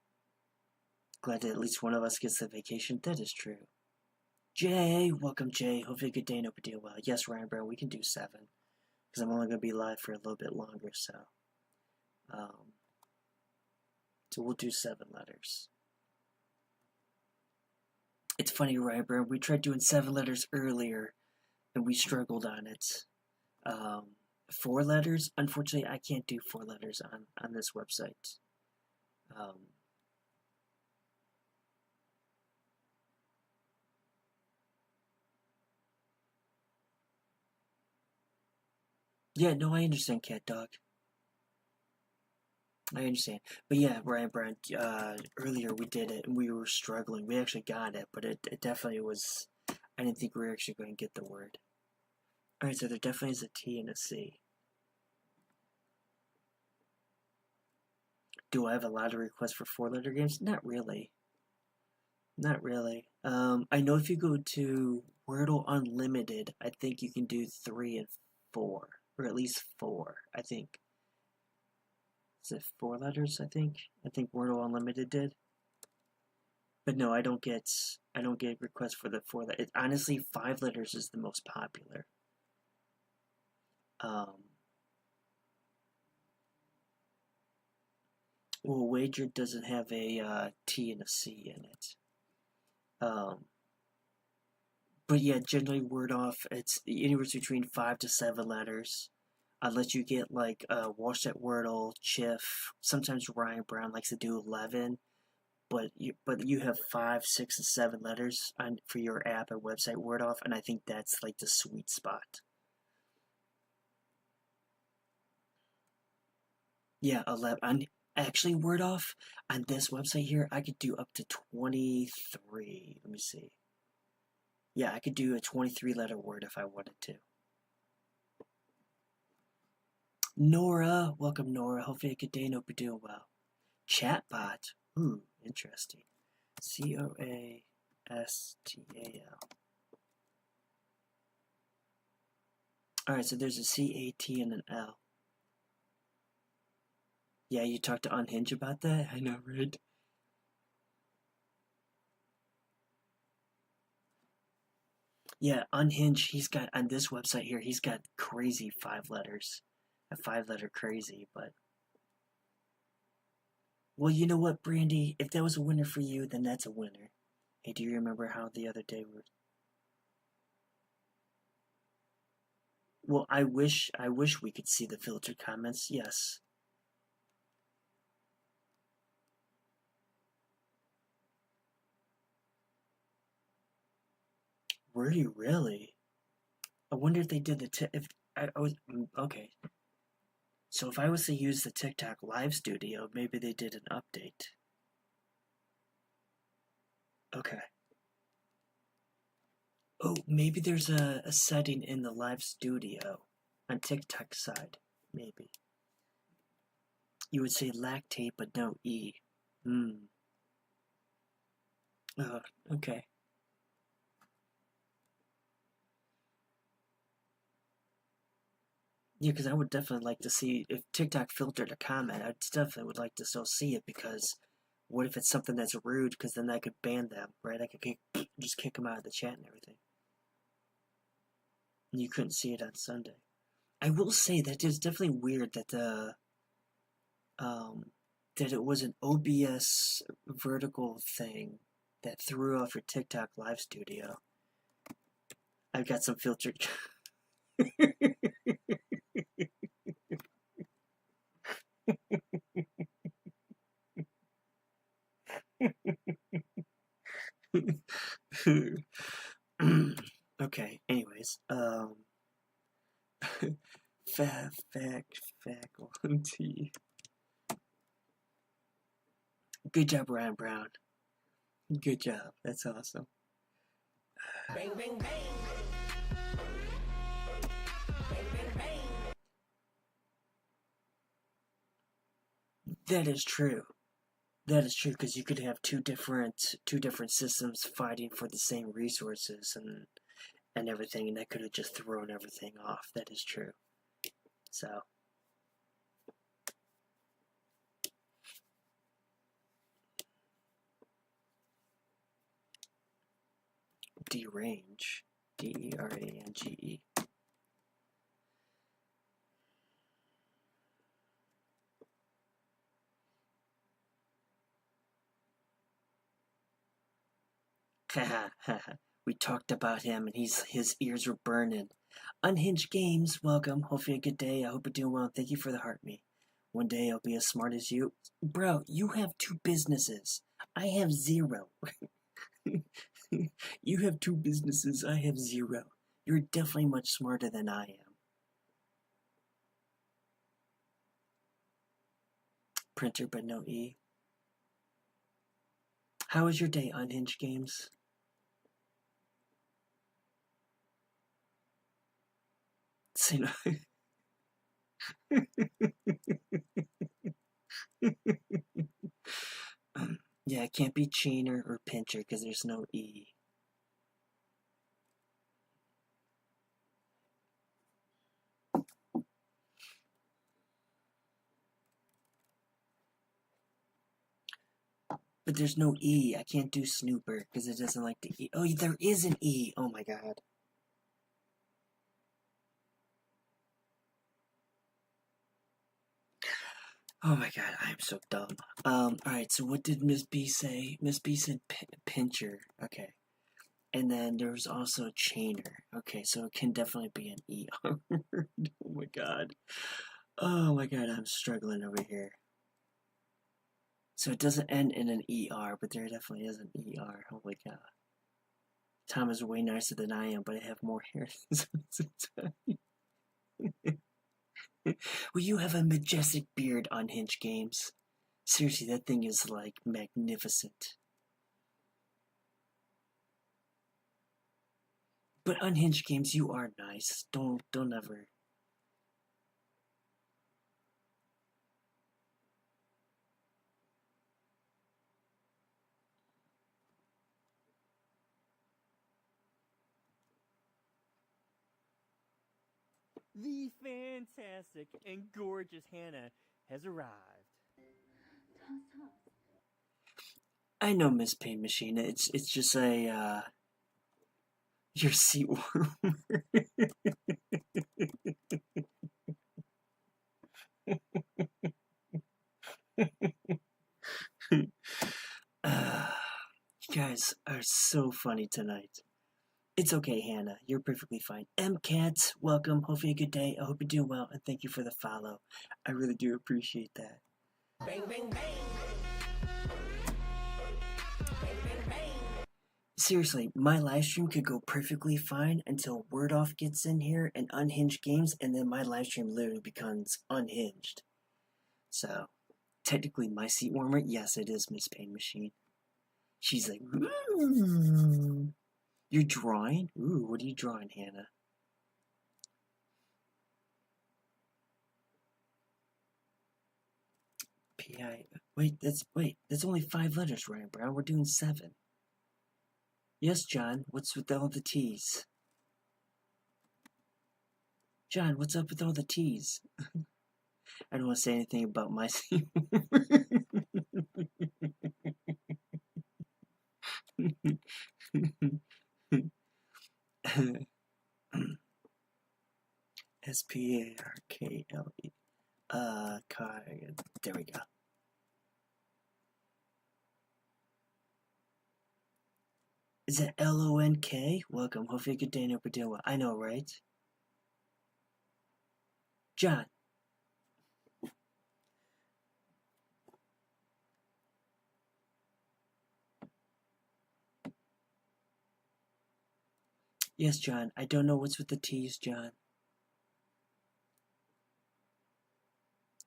Glad that at least one of us gets the vacation. That is true. Jay, welcome Jay. Hopefully a good day and hope you do well. Yes, Ryan Brown, we can do 7 because I'm only gonna be live for a little bit longer. So we'll do 7 letters. It's funny, Ryan Brown. We tried doing 7 letters earlier, and we struggled on it. 4 letters. Unfortunately, I can't do 4 letters on this website. Yeah, no, I understand, Cat Dog. I understand. But yeah, Ryan Brown, earlier we did it and we were struggling. We actually got it, but it definitely was. I didn't think we were actually going to get the word. Alright, so there definitely is a T and a C. Do I have a lot of requests for 4-letter games? Not really. Not really. I know if you go to Wordle Unlimited, I think you can do 3 and 4, or at least 4. I think. Is it 4 letters? I think Wordle Unlimited did. But no, I don't get requests for the 4 letters. Honestly, 5 letters is the most popular. Well, Wager doesn't have a T and a C in it. But yeah, generally word off, it's anywhere between 5 to 7 letters. Unless you get like Wash at Wordle, Chiff. Sometimes Ryan Brown likes to do 11, but you have 5, 6, and 7 letters for your app and website word off, and I think that's like the sweet spot. Yeah, 11. Actually, word off on this website here, I could do up to 23. Let me see. Yeah, I could do a 23-letter word if I wanted to. Nora, welcome Nora. Hopefully a good day and hope you're doing well. Chatbot, ooh, interesting. Coastal. Alright, so there's a CAT and an L. Yeah, you talked to Unhinge about that? I know, right? Yeah, Unhinge, he's got, on this website here, he's got crazy 5 letters. A 5-letter crazy, but... Well, you know what, Brandy? If that was a winner for you, then that's a winner. Hey, do you remember how the other day was? Well, I wish we could see the filtered comments, yes. Were you really? I wonder if they did if I was okay. So if I was to use the TikTok live studio, maybe they did an update. Okay. Oh, maybe there's a setting in the live studio on TikTok side. Maybe. You would say lactate but no E. Oh, okay. Yeah, because I would definitely like to see if TikTok filtered a comment. I definitely would like to still see it because what if it's something that's rude? Because then I could ban them, right? I could just kick them out of the chat and everything. And you couldn't see it on Sunday. I will say that it's definitely weird that that it was an OBS vertical thing that threw off your TikTok live studio. I've got some filtered. Okay, anyways, faculty. Good job, Ryan Brown. Good job. That's awesome. Bang, bang, bang. Bang, bang, bang. That is true. That is true because you could have two different systems fighting for the same resources and everything, and that could have just thrown everything off. That is true. So. Derange. Derange. Haha, haha. We talked about him and his ears were burning. Unhinged Games, welcome. Hopefully a good day. I hope you're doing well. Thank you for the heart me. One day I'll be as smart as you. Bro, you have 2 businesses. I have 0. You have 2 businesses. I have 0. You're definitely much smarter than I am. Printer but no E. How was your day, Unhinged Games? Say no. Yeah, it can't be chainer or pincher because there's no E. But there's no E. I can't do snooper because it doesn't like the E. Oh, there is an E. Oh my god. Oh my god, I am so dumb. Alright, so what did Miss B say? Miss B said pincher. Okay. And then there's also chainer. Okay, so it can definitely be an ER. Oh my god. Oh my god, I'm struggling over here. So it doesn't end in an ER, but there definitely is an ER. Oh my god. Tom is way nicer than I am, but I have more hair than Well, you have a majestic beard on Hinge Games. Seriously, that thing is like magnificent. But unhinged games, you are nice. Don't ever. The fantastic and gorgeous Hannah has arrived. I know, Miss Pain Machine. It's just a your seat warmer. You guys are so funny tonight. It's okay, Hannah. You're perfectly fine. MCats, welcome. Hopefully a good day. I hope you're doing well, and thank you for the follow. I really do appreciate that. Bang, bang, bang. Seriously, my live stream could go perfectly fine until Word Off gets in here and Unhinged Games, and then my live stream literally becomes unhinged. So, technically, my seat warmer, yes, it is Miss Pain Machine. She's like, ooh. You're drawing? Ooh, what are you drawing, Hannah? P.I. Wait, that's only 5 letters, Ryan Brown. We're doing 7. Yes, John, what's with all the T's? John, what's up with all the T's? I don't want to say anything about my seat Sparkle. There we go. Is it LONK? Welcome. Hopefully a good day and hope you're doing well. I know, right? John. Yes, John. I don't know what's with the T's, John.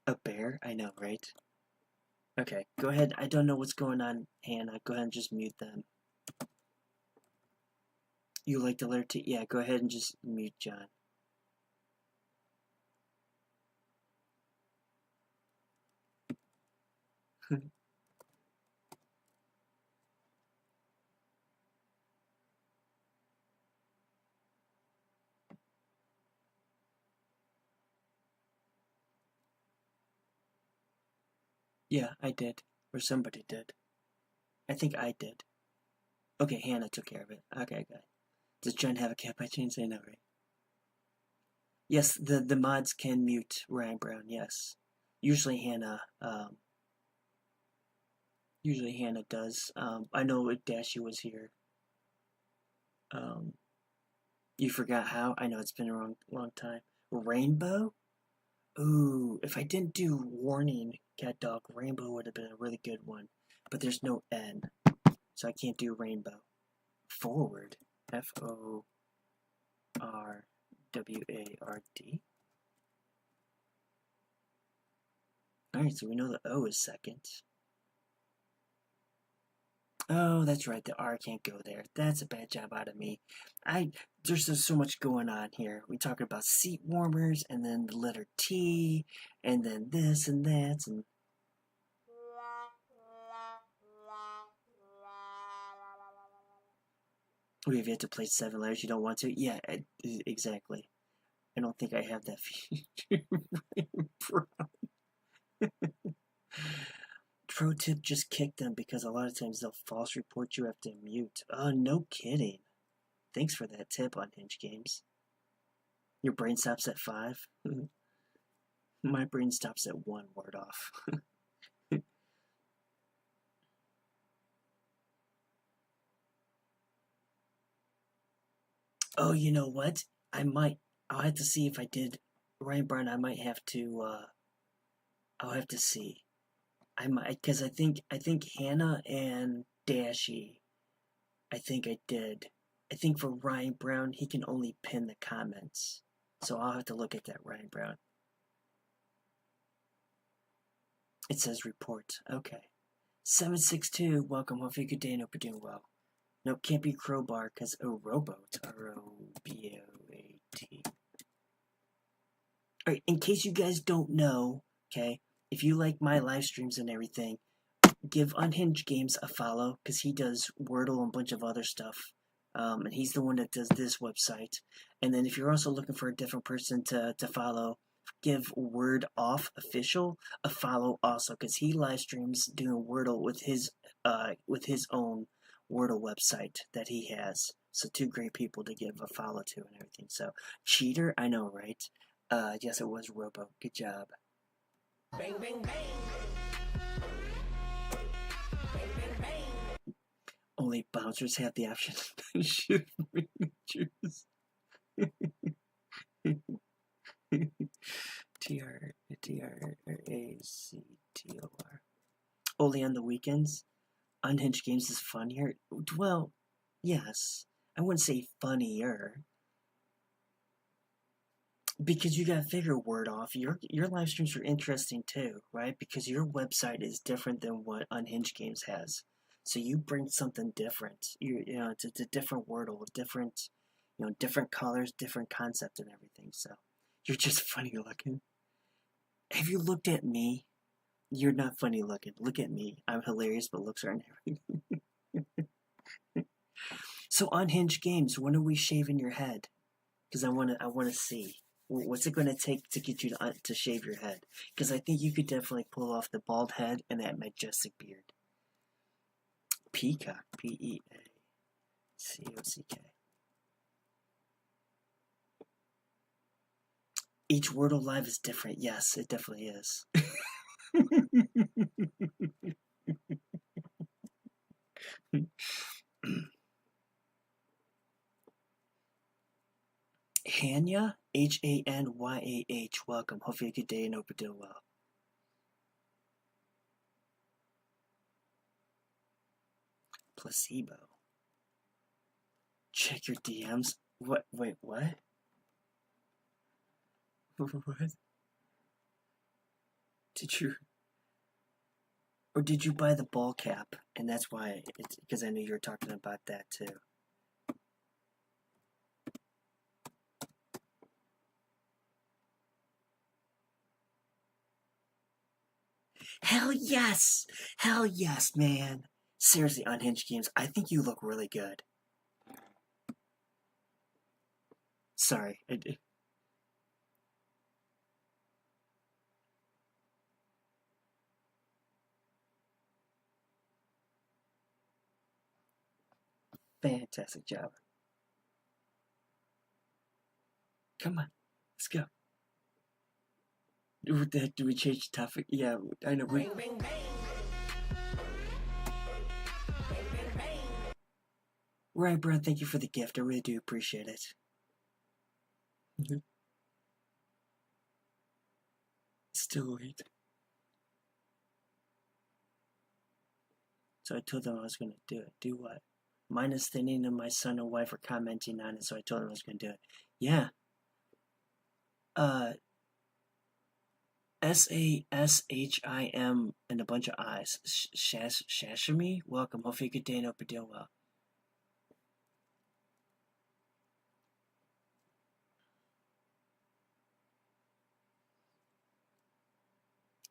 A bear? I know, right? Okay, go ahead. I don't know what's going on, Hannah. Go ahead and just mute them. You like the letter T? Yeah, go ahead and just mute John. Yeah, I did. Or somebody did. I think I did. Okay, Hannah took care of it. Okay, good. Does John have a cat by chance? I know, right? Yes, the mods can mute Ryan Brown, yes. Usually Hannah does. I know Dashy was here. You forgot how? I know it's been a long time. Rainbow? Ooh, if I didn't do warning, cat dog, rainbow would have been a really good one. But there's no N, so I can't do rainbow. Forward. Forward. Alright, so we know the O is second. Oh, that's right, the R can't go there. That's a bad job out of me. There's just so much going on here. We talk about seat warmers, and then the letter T, and then this and that, and... Or if you have to play 7 letters you don't want to. Yeah, exactly. I don't think I have that feature. Pro tip, just kick them because a lot of times they'll false report you after mute. Oh, no kidding. Thanks for that tip on Hinge Games. Your brain stops at 5? My brain stops at 1 word off. Oh, you know what? I'll have to see if I did Ryan Brown. I might have to, I'll have to see. I might, because I think Hannah and Dashy, I think I did. I think for Ryan Brown, he can only pin the comments. So I'll have to look at that, Ryan Brown. It says report. Okay. 762, welcome. Hopefully good day and hope you're doing well. No, can't be crowbar because rowboat. R-O-B-O-A-T. Alright, in case you guys don't know, okay, if you like my live streams and everything, give Unhinged Games a follow because he does Wordle and a bunch of other stuff. And he's the one that does this website. And then if you're also looking for a different person to follow, give Word Off Official a follow also because he live streams doing Wordle with his own Wordle website that he has. So 2 great people to give a follow to and everything. So cheater, I know, right? Yes, it was Robo. Good job. Bang, bang, bang. Only bouncers have the option to shift miniatures. Tractor. Only on the weekends. Unhinged Games is funnier. Well, yes. I wouldn't say funnier. Because you gotta figure Word Off. Your live streams are interesting too, right? Because your website is different than what Unhinged Games has. So you bring something different. You know, it's a different Wordle, different, different colors, different concept and everything. So you're just funny looking. Have you looked at me? You're not funny looking. Look at me. I'm hilarious, but looks aren't everything. So Unhinged Games, when are we shaving your head? Because I wanna see. What's it going to take to get you to shave your head? Because I think you could definitely pull off the bald head and that majestic beard. Peacock. Peacock. Each Wordle live is different. Yes, it definitely is. Hanya, Hanyah. Welcome. Hope you have a good day and hope you're doing well. Placebo. Check your DMs. What? Wait, what? What? Did you buy the ball cap? And that's why, it's because I knew you were talking about that too. Hell yes! Hell yes, man! Seriously, Unhinged Games, I think you look really good. Sorry. Fantastic job. Come on, let's go. Do we change the topic? Yeah, I know. Bang, bang, bang. Bang, bang, bang. Right, Brad, thank you for the gift. I really do appreciate it. Still late. So I told them I was going to do it. Do what? Minus the name of my son and wife are commenting on it, so I told them I was going to do it. Yeah. Sashim and a bunch of I's. Shashimi? Welcome. Hopefully you good day and hope you're doing well.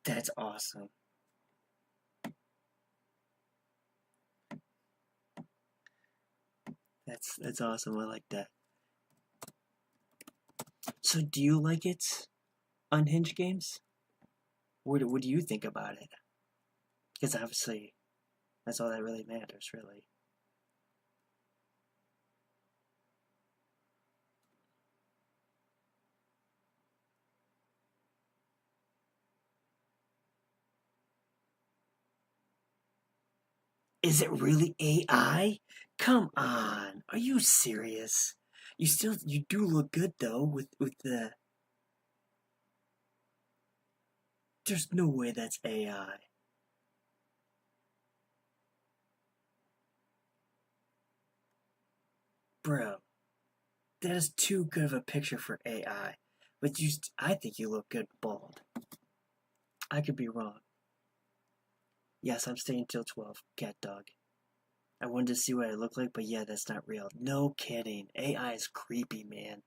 That's awesome. That's awesome. I like that. So, do you like it? Unhinged games? What do you think about it? Because obviously, that's all that really matters, really. Is it really AI? Come on, are you serious? You do look good though with the. There's no way that's AI. Bro, that is too good of a picture for AI. But I think you look good bald. I could be wrong. Yes, I'm staying till 12. Cat dog. I wanted to see what I look like, but yeah, that's not real. No kidding. AI is creepy, man.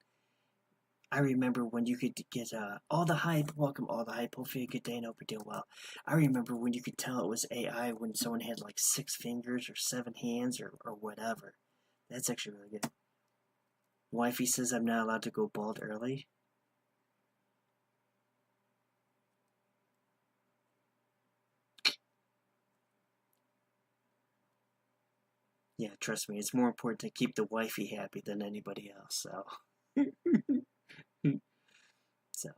I remember when you could get all the hype. Welcome, all the hype. Hopefully, a good day and hope you're doing well. I remember when you could tell it was AI when someone had like 6 fingers or 7 hands or whatever. That's actually really good. Wifey says I'm not allowed to go bald early. Yeah, trust me, it's more important to keep the wifey happy than anybody else. So, so.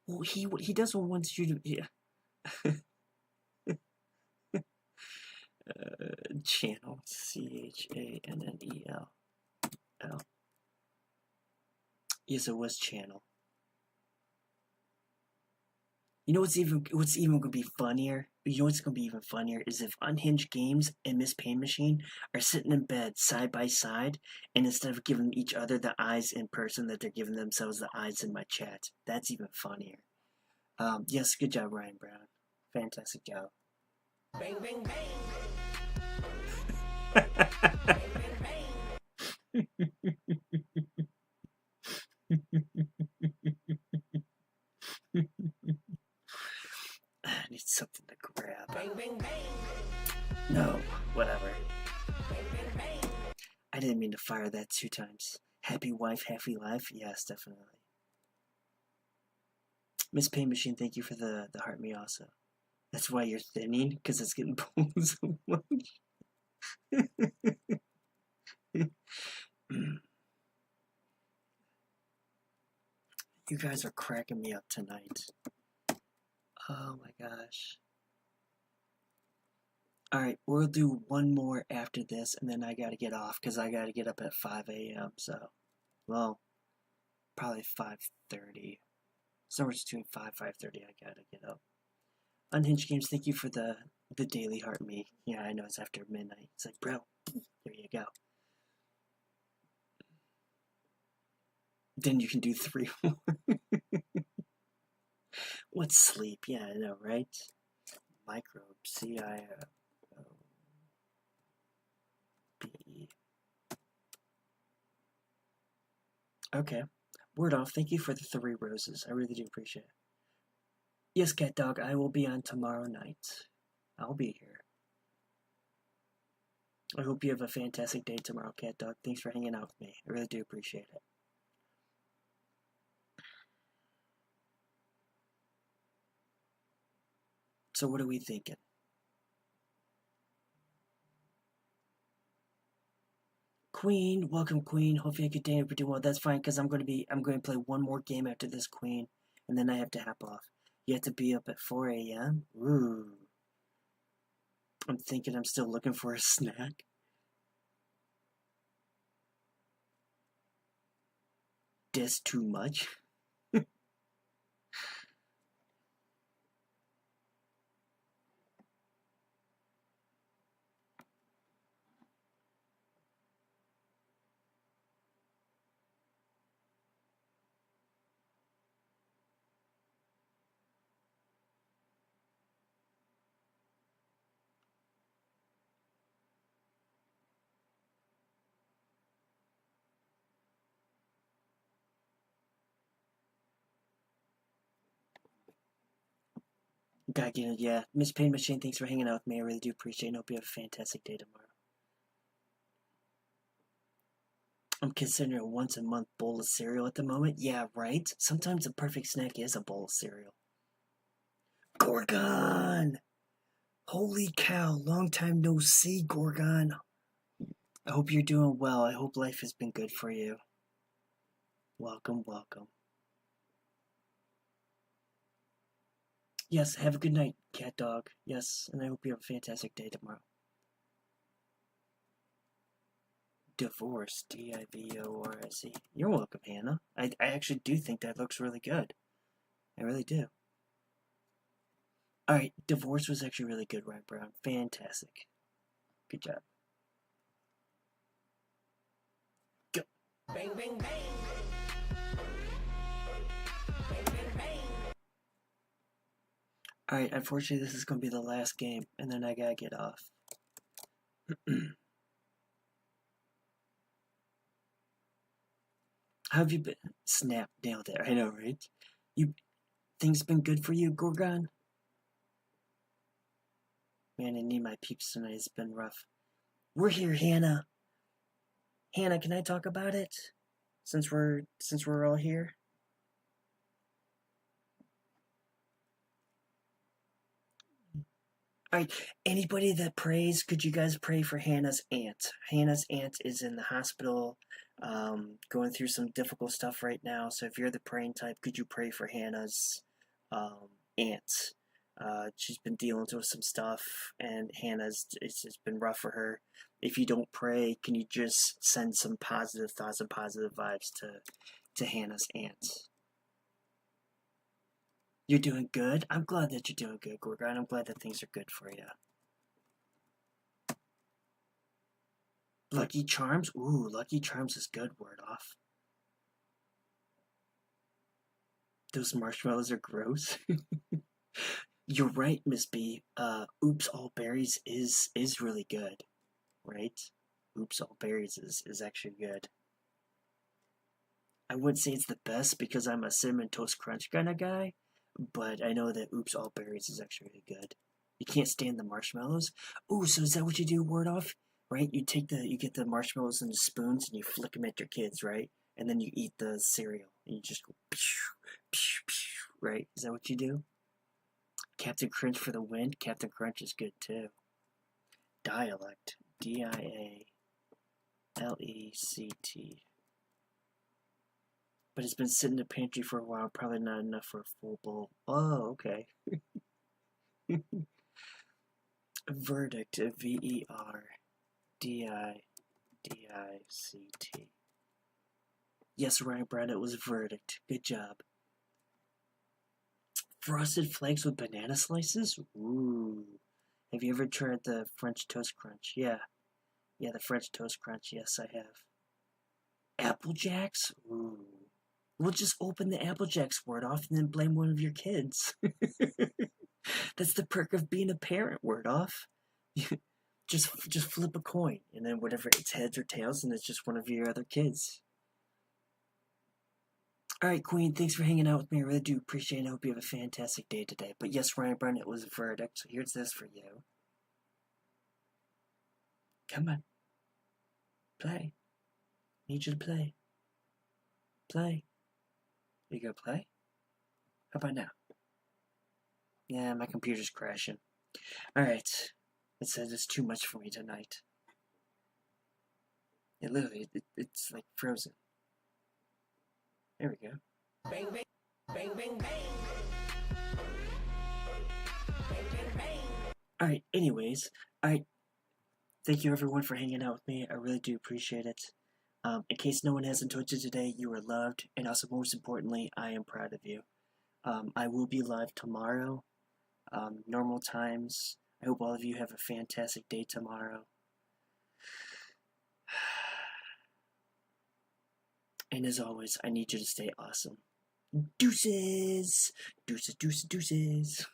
Well, he doesn't want you to. Yeah. Channel Channel. L. Yes, it was channel. You know what's even gonna be funnier? You know what's gonna be even funnier is if Unhinged Games and Miss Pain Machine are sitting in bed side by side, and instead of giving each other the eyes in person, that they're giving themselves the eyes in my chat. That's even funnier. Yes, good job, Ryan Brown. Fantastic job. Bang, bang, bang. I need something to grab. Bang, bang, bang. No, whatever. I didn't mean to fire that 2 times. Happy wife, happy life? Yes, definitely. Miss Pain Machine, thank you for the heart me also. That's why you're thinning, because it's getting pulled so much. You guys are cracking me up tonight. Oh my gosh. Alright, we'll do one more after this, and then I gotta get off, because I gotta get up at 5 a.m., so, well, probably 5:30. Somewhere between 5:30, I gotta get up. Unhinged Games, thank you for the daily heart me. Yeah, I know it's after midnight. It's like, bro, there you go. Then you can do 3 more. What's sleep? Yeah, I know, right? Microbe, C-I-O-B-E. Okay. Word off, thank you for the 3 roses. I really do appreciate it. Yes, Cat Dog, I will be on tomorrow night. I'll be here. I hope you have a fantastic day tomorrow, Cat Dog. Thanks for hanging out with me. I really do appreciate it. So what are we thinking? Queen, welcome Queen. Hopefully a good day. Hope you're doing well. That's fine because I'm going to play one more game after this Queen, and then I have to hop off. You have to be up at 4 a.m. Ooh. I'm thinking I'm still looking for a snack. This too much. Gotta get it, yeah. Miss Pain Machine, thanks for hanging out with me. I really do appreciate it. I hope you have a fantastic day tomorrow. I'm considering a once a month bowl of cereal at the moment. Yeah, right? Sometimes a perfect snack is a bowl of cereal. Gorgon! Holy cow, long time no see, Gorgon. I hope you're doing well. I hope life has been good for you. Welcome, welcome. Yes, have a good night, cat dog. Yes, and I hope you have a fantastic day tomorrow. Divorce, D-I-V-O-R-S-E. You're welcome, Hannah. I actually do think that looks really good. I really do. Alright, Divorce was actually really good, Ryan Brown. Fantastic. Good job. Go. Bang, bang, bang. Bang, bang, bang. Alright, unfortunately this is going to be the last game, and then I gotta get off. How have you been? Snap, nailed it. I know, right? Things been good for you, Gorgon? Man, I need my peeps tonight. It's been rough. We're here, Hannah. Hannah, can I talk about it? Since we're all here? Alright, anybody that prays, could you guys pray for Hannah's aunt? Hannah's aunt is in the hospital, going through some difficult stuff right now. So if you're the praying type, could you pray for Hannah's aunt? She's been dealing with some stuff, and it's been rough for her. If you don't pray, can you just send some positive thoughts and positive vibes to Hannah's aunt? You're doing good? I'm glad that you're doing good, Gorgon. I'm glad that things are good for you. Lucky Charms? Ooh, Lucky Charms is good, word off. Those marshmallows are gross. You're right, Miss B. Oops All Berries is really good, right? Oops All Berries is actually good. I wouldn't say it's the best because I'm a Cinnamon Toast Crunch kind of guy, but I know that Oops All Berries is actually really good. You can't stand the marshmallows? Ooh, so is that what you do, word off? Right? You get the marshmallows in the spoons and you flick them at your kids, right? And then you eat the cereal and you just go, pew, pew, pew, right? Is that what you do? Captain Crunch for the win. Captain Crunch is good too. Dialect. D-I-A-L-E-C-T. But it's been sitting in the pantry for a while. Probably not enough for a full bowl. Oh, okay. Verdict. V-E-R-D-I-C-T. Yes, Ryan Brown, it was Verdict. Good job. Frosted Flakes with banana slices? Ooh. Have you ever tried the French Toast Crunch? Yeah. Yeah, the French Toast Crunch. Yes, I have. Apple Jacks? Ooh. We'll just open the Apple Jacks word off and then blame one of your kids. That's the perk of being a parent, word off. just flip a coin, and then whatever it's heads or tails, and it's just one of your other kids. Alright, Queen, thanks for hanging out with me. I really do appreciate it. I hope you have a fantastic day today. But yes, Ryan Brown, it was a verdict, so here's this for you. Come on. Play. Need you to play. Play. You gonna play? How about now? Yeah, my computer's crashing. Alright. It says it's too much for me tonight. It's like frozen. There we go. Bang, bang, bang, bang, bang. Bang, bang, bang. Alright, anyways. Alright. Thank you everyone for hanging out with me. I really do appreciate it. In case no one hasn't told you today, you are loved. And also, most importantly, I am proud of you. I will be live tomorrow. Normal times. I hope all of you have a fantastic day tomorrow. And as always, I need you to stay awesome. Deuces! Deuces, deuces, deuces.